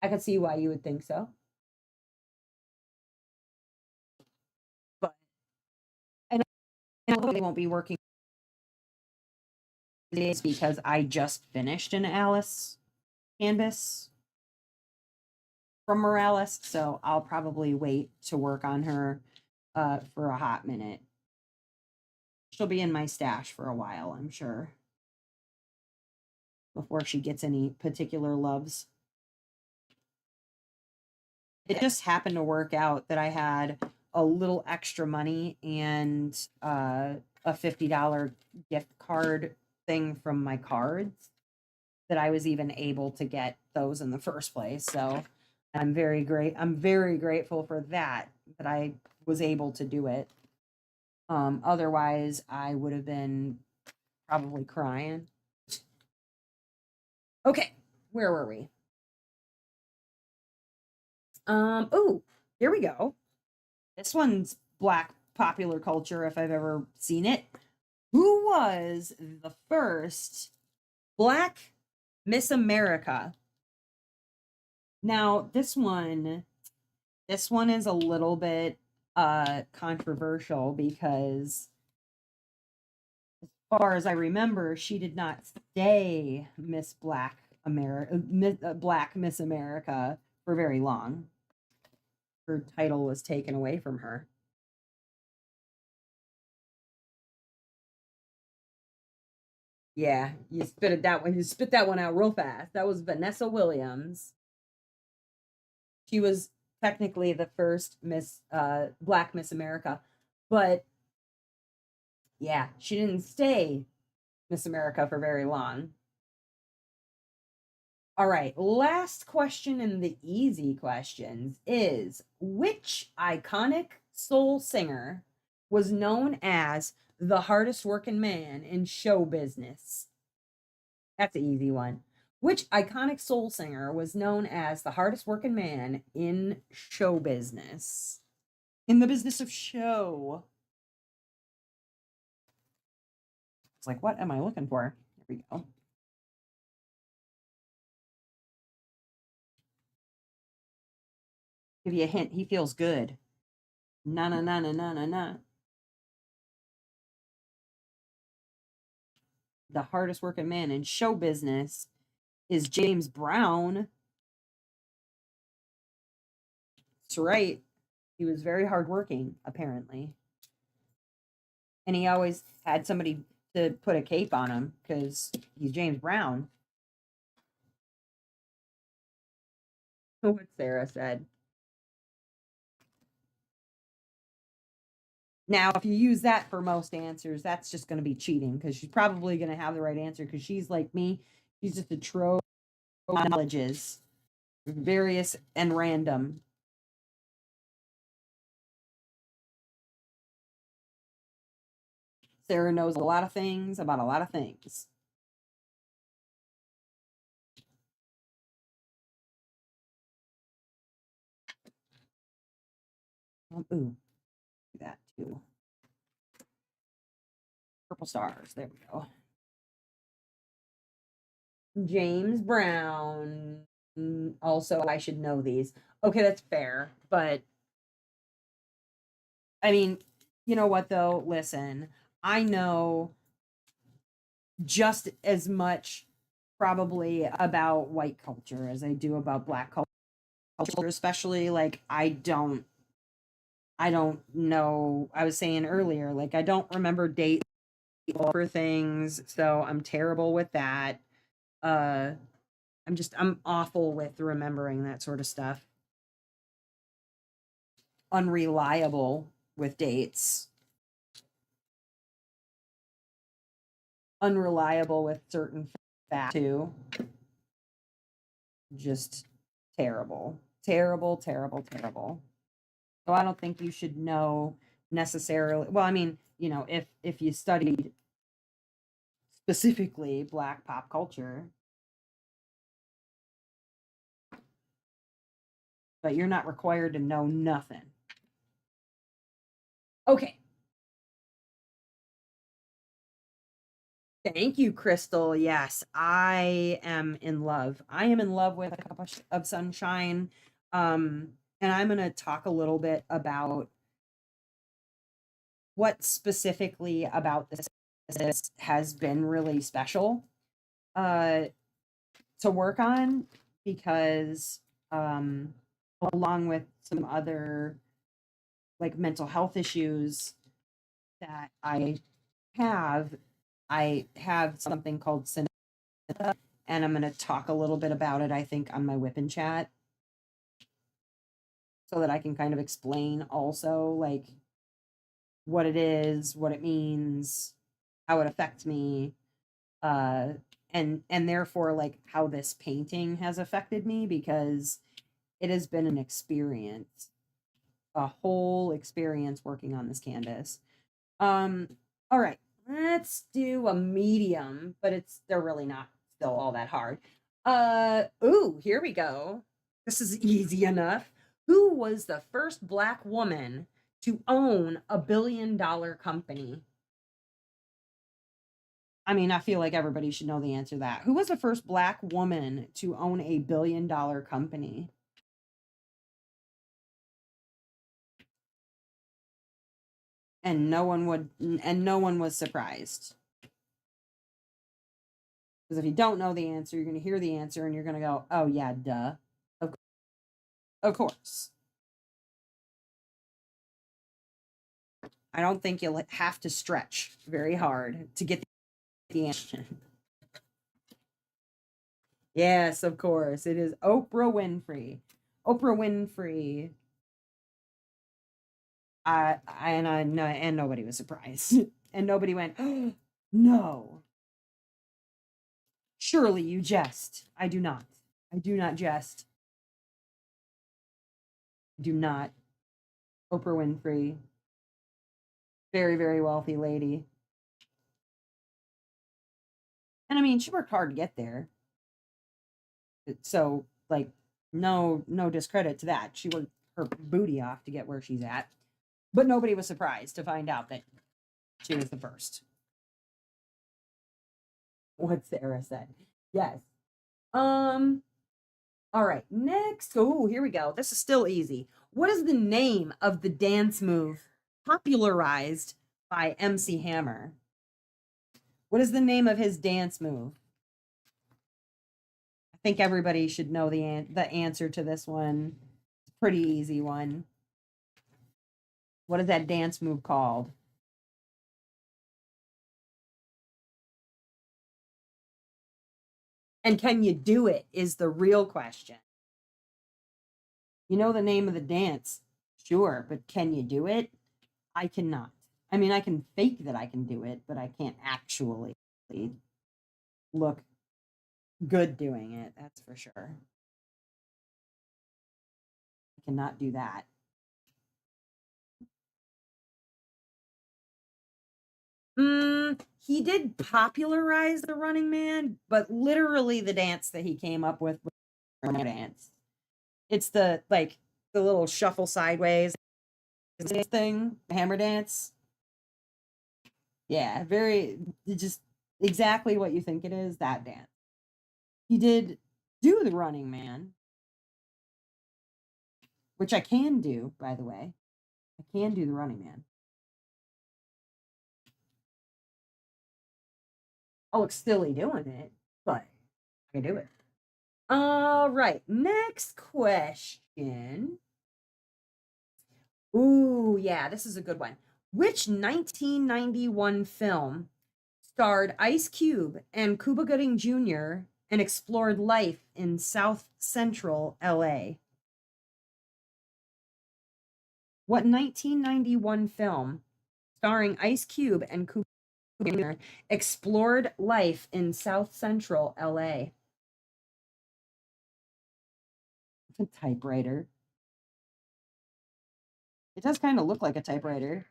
I could see why you would think so. But and I know they won't be working days because I just finished an Alice canvas from Morales, so I'll probably wait to work on her for a hot minute. She'll be in my stash for a while, I'm sure, before she gets any particular loves. It just happened to work out that I had a little extra money and a $50 gift card thing from my cards that I was even able to get those in the first place. So I'm very grateful for that I was able to do it. Otherwise I would have been probably crying. Okay, where were we? Oh, here we go. This one's Black popular culture if I've ever seen it. Who was the first Black Miss America? Now, this one is a little bit controversial because as far as I remember, she did not stay Miss Black America, Black Miss America for very long. Her title was taken away from her. Yeah, you spit that one. You spit that one out real fast. That was Vanessa Williams. She was technically the first Miss Black Miss America, but yeah, she didn't stay Miss America for very long. All right, last question in the easy questions is which iconic soul singer was known as the hardest working man in show business? That's an easy one. Which iconic soul singer was known as the hardest working man in show business? In the business of show. It's like, what am I looking for? Here we go. Give you a hint. He feels good. Na na na na na na na. The hardest working man in show business is James Brown. That's right. He was very hardworking, apparently. And he always had somebody to put a cape on him because he's James Brown. What Sarah said. Now, if you use that for most answers, that's just going to be cheating because she's probably going to have the right answer because she's like me. She's just a trove of knowledges, various and random. Sarah knows a lot of things about a lot of things. Ooh, do that too. Purple stars. There we go. James Brown. Also, I should know these. Okay, that's fair. But I mean, you know what though? Listen, I know just as much probably about white culture as I do about black culture, especially like I don't know. I was saying earlier, like I don't remember dates for things, so I'm terrible with that. Uh I'm awful with remembering that sort of stuff. Unreliable with dates. Unreliable with certain facts too. Just terrible. Terrible, terrible, terrible. So I don't think you should know necessarily. Well, I mean, if you studied specifically black pop culture, but you're not required to know nothing. Okay. Thank you, Crystal. Yes, I am in love. I am in love with A Cup of Sunshine. And I'm going to talk a little bit about what specifically about this has been really special uh, to work on because along with some other like mental health issues that have, I have something called Cineta, and I'm going to talk a little bit about it, I think, on my Whip and Chat so that I can kind of explain also like what it is, what it means, how it affects me, uh, and therefore like how this painting has affected me because it has been an experience, a whole experience working on this canvas. All right, let's do a medium, but they're really not still all that hard. Ooh, here we go. This is easy enough. Who was the first black woman to own $1 billion company? I mean, I feel like everybody should know the answer to that. Who was the first black woman to own $1 billion company? And no one was surprised. Because if you don't know the answer, you're going to hear the answer and you're going to go, oh, yeah, duh. Of course. I don't think you'll have to stretch very hard to get the answer. Yes, of course. It is Oprah Winfrey. Oprah Winfrey. And nobody was surprised. And nobody went, oh, no. Surely you jest. I do not. I do not jest. I do not. Oprah Winfrey. Very, very wealthy lady. And I mean, she worked hard to get there. So, like, no discredit to that. She worked her booty off to get where she's at. But nobody was surprised to find out that she was the first. What Sarah said. Yes. Um, all right, next. Oh, here we go. This is still easy. What is the name of the dance move popularized by MC Hammer? What is the name of his dance move? I think everybody should know the answer to this one. It's a pretty easy one. What is that dance move called? And can you do it is the real question. You know the name of the dance, sure, but can you do it? I cannot. I mean, I can fake that I can do it, but I can't actually look good doing it. That's for sure. I cannot do that. He did popularize the Running Man, but literally the dance that he came up with was the Running dance. It's the like the little shuffle sideways thing, hammer dance. Yeah, very just exactly what you think it is, that dance. He did do the Running Man, which I can do, by the way. I can do the Running Man. I'll look silly doing it, but I can do it. All right, next question. Ooh, yeah, this is a good one. Which 1991 film starred Ice Cube and Cuba Gooding Jr. and explored life in South Central LA? What 1991 film starring Ice Cube and Cuba Jr. explored life in South Central LA? It's a typewriter. It does kind of look like a typewriter.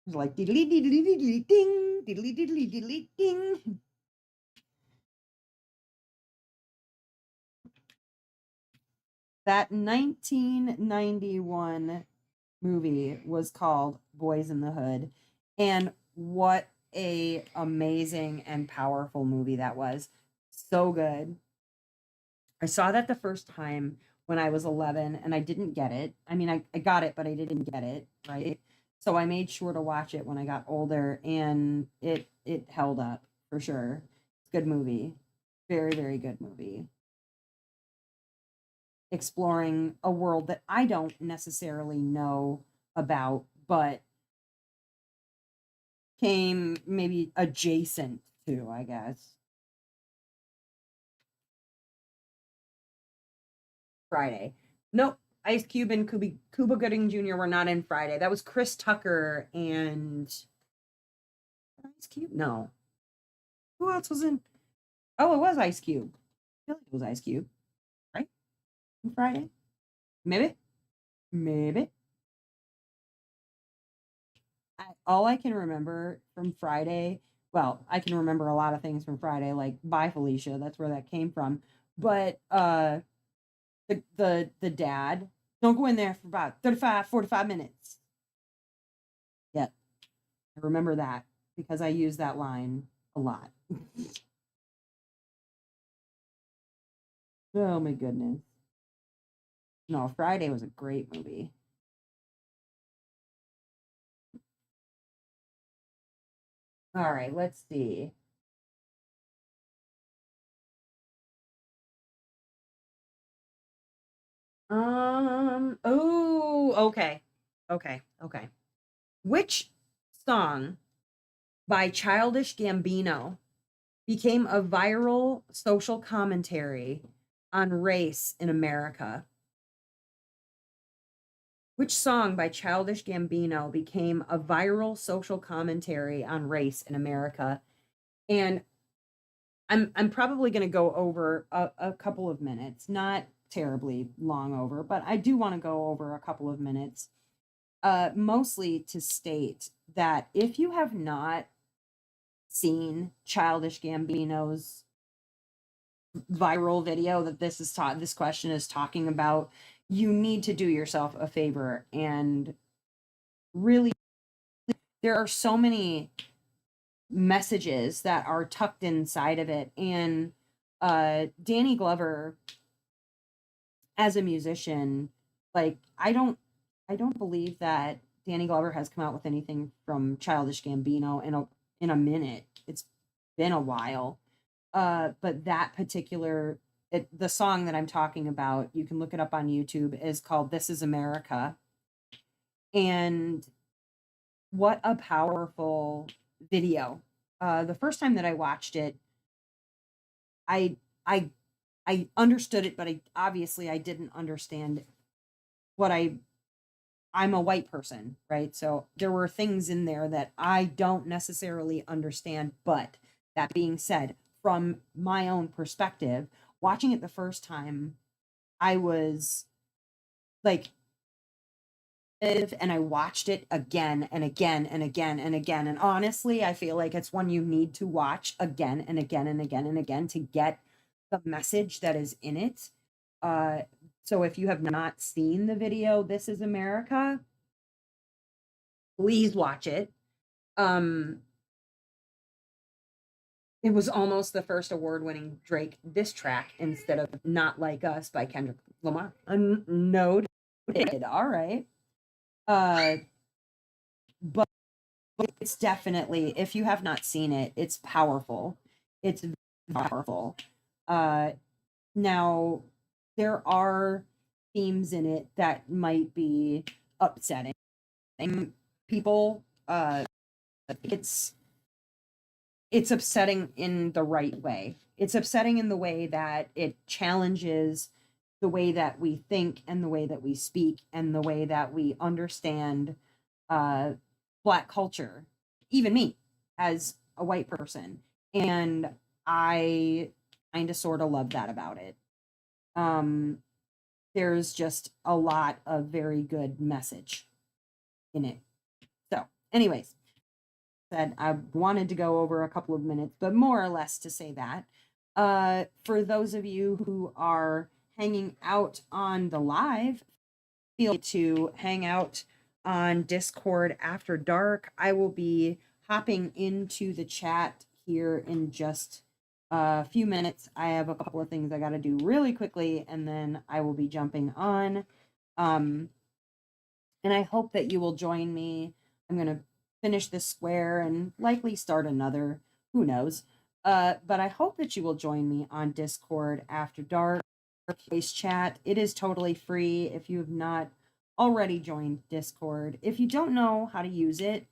It's like diddly diddly diddly ding, diddly diddly diddly ding. That 1991 movie was called Boys in the Hood, and what a amazing and powerful movie that was. So good. I saw that the first time when I was 11 and I didn't get it. I mean, I got it, but I didn't get it, right? So I made sure to watch it when I got older and it held up for sure. It's a good movie. Very, very good movie. Exploring a world that I don't necessarily know about, but came maybe adjacent to, I guess. Friday. Nope. Ice Cube and Cuba Gooding Jr. were not in Friday. That was Chris Tucker and Ice Cube. No, who else was in? Oh, it was Ice Cube. I feel like it was Ice Cube, right? On Friday, maybe, maybe. All I can remember from Friday. Well, I can remember a lot of things from Friday, like Bye Felicia. That's where that came from. But the dad, don't go in there for about 35, 45 minutes. Yep. I remember that because I use that line a lot. Oh my goodness. No, Friday was a great movie. All right, let's see. Oh, okay. Okay, okay. Which song by Childish Gambino became a viral social commentary on race in America? Which song by Childish Gambino became a viral social commentary on race in America? And I'm probably going to go over a couple of minutes, not terribly long over, but I do want to go over a couple of minutes, mostly to state that if you have not seen Childish Gambino's viral video that this question is talking about, you need to do yourself a favor and really, there are so many messages that are tucked inside of it. And Danny Glover as a musician, like I don't believe that Danny Glover has come out with anything from Childish Gambino in a minute. It's been a while. But that particular the song that I'm talking about, you can look it up on YouTube, is called This Is America. And what a powerful video. The first time that I watched it, I I I understood it, but I didn't understand what I'm a white person, right? So there were things in there that I don't necessarily understand. But that being said, from my own perspective, watching it the first time, I was like, and I watched it again and again and again and again. And honestly, I feel like it's one you need to watch again and again and again and again to get the message that is in it. Uh, so if you have not seen the video, This Is America, please watch it. It was almost the first award-winning Drake diss track instead of Not Like Us by Kendrick Lamar. Noted. All right. Uh, but it's definitely, if you have not seen it, it's powerful. It's powerful. Uh, Now, there are themes in it that might be upsetting people. It's it's upsetting in the right way. It's upsetting in the way that it challenges the way that we think and the way that we speak and the way that we understand uh, Black culture, even me as a white person. And I kind of sort of love that about it. Um, there's just a lot of very good message in it. So, anyways, said I wanted to go over a couple of minutes, but more or less to say that. For those of you who are hanging out on the live, feel free to hang out on Discord after dark. I will be hopping into the chat here in just a few minutes. I have a couple of things I got to do really quickly, and then I will be jumping on. And I hope that you will join me. I'm going to finish this square and likely start another. Who knows? But I hope that you will join me on Discord after dark. Voice chat. It is totally free if you have not already joined Discord. If you don't know how to use it,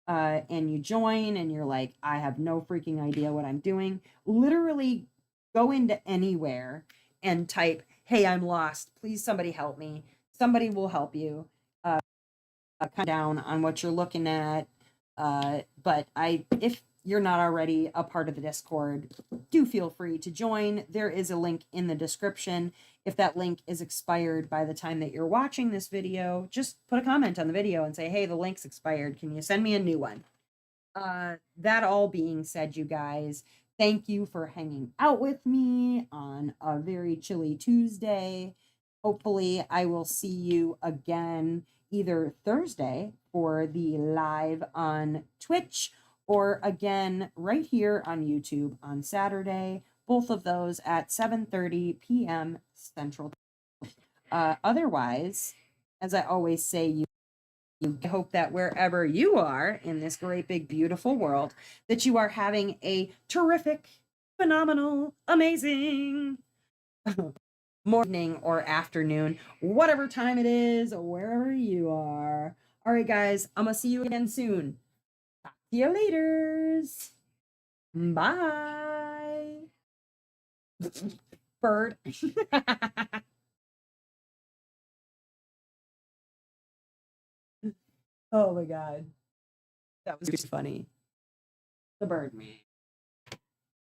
and you join and you're like, I have no freaking idea what I'm doing, literally go into anywhere and type, hey, I'm lost. Please, somebody help me. Somebody will help you. Cut down on what you're looking at. But if you're not already a part of the Discord, do feel free to join. There is a link in the description. If that link is expired by the time that you're watching this video, just put a comment on the video and say, hey, the link's expired. Can you send me a new one? That all being said, you guys, thank you for hanging out with me on a very chilly Tuesday. Hopefully, I will see you again either Thursday for the live on Twitch or again right here on YouTube on Saturday. Both of those at 7:30 p.m. Central. Otherwise, as I always say, you hope that wherever you are in this great, big, beautiful world, that you are having a terrific, phenomenal, amazing morning or afternoon, whatever time it is, wherever you are. All right, guys, I'm going to see you again soon. Talk to you later. Bye. Bird. Oh my God. That was just funny. The bird man.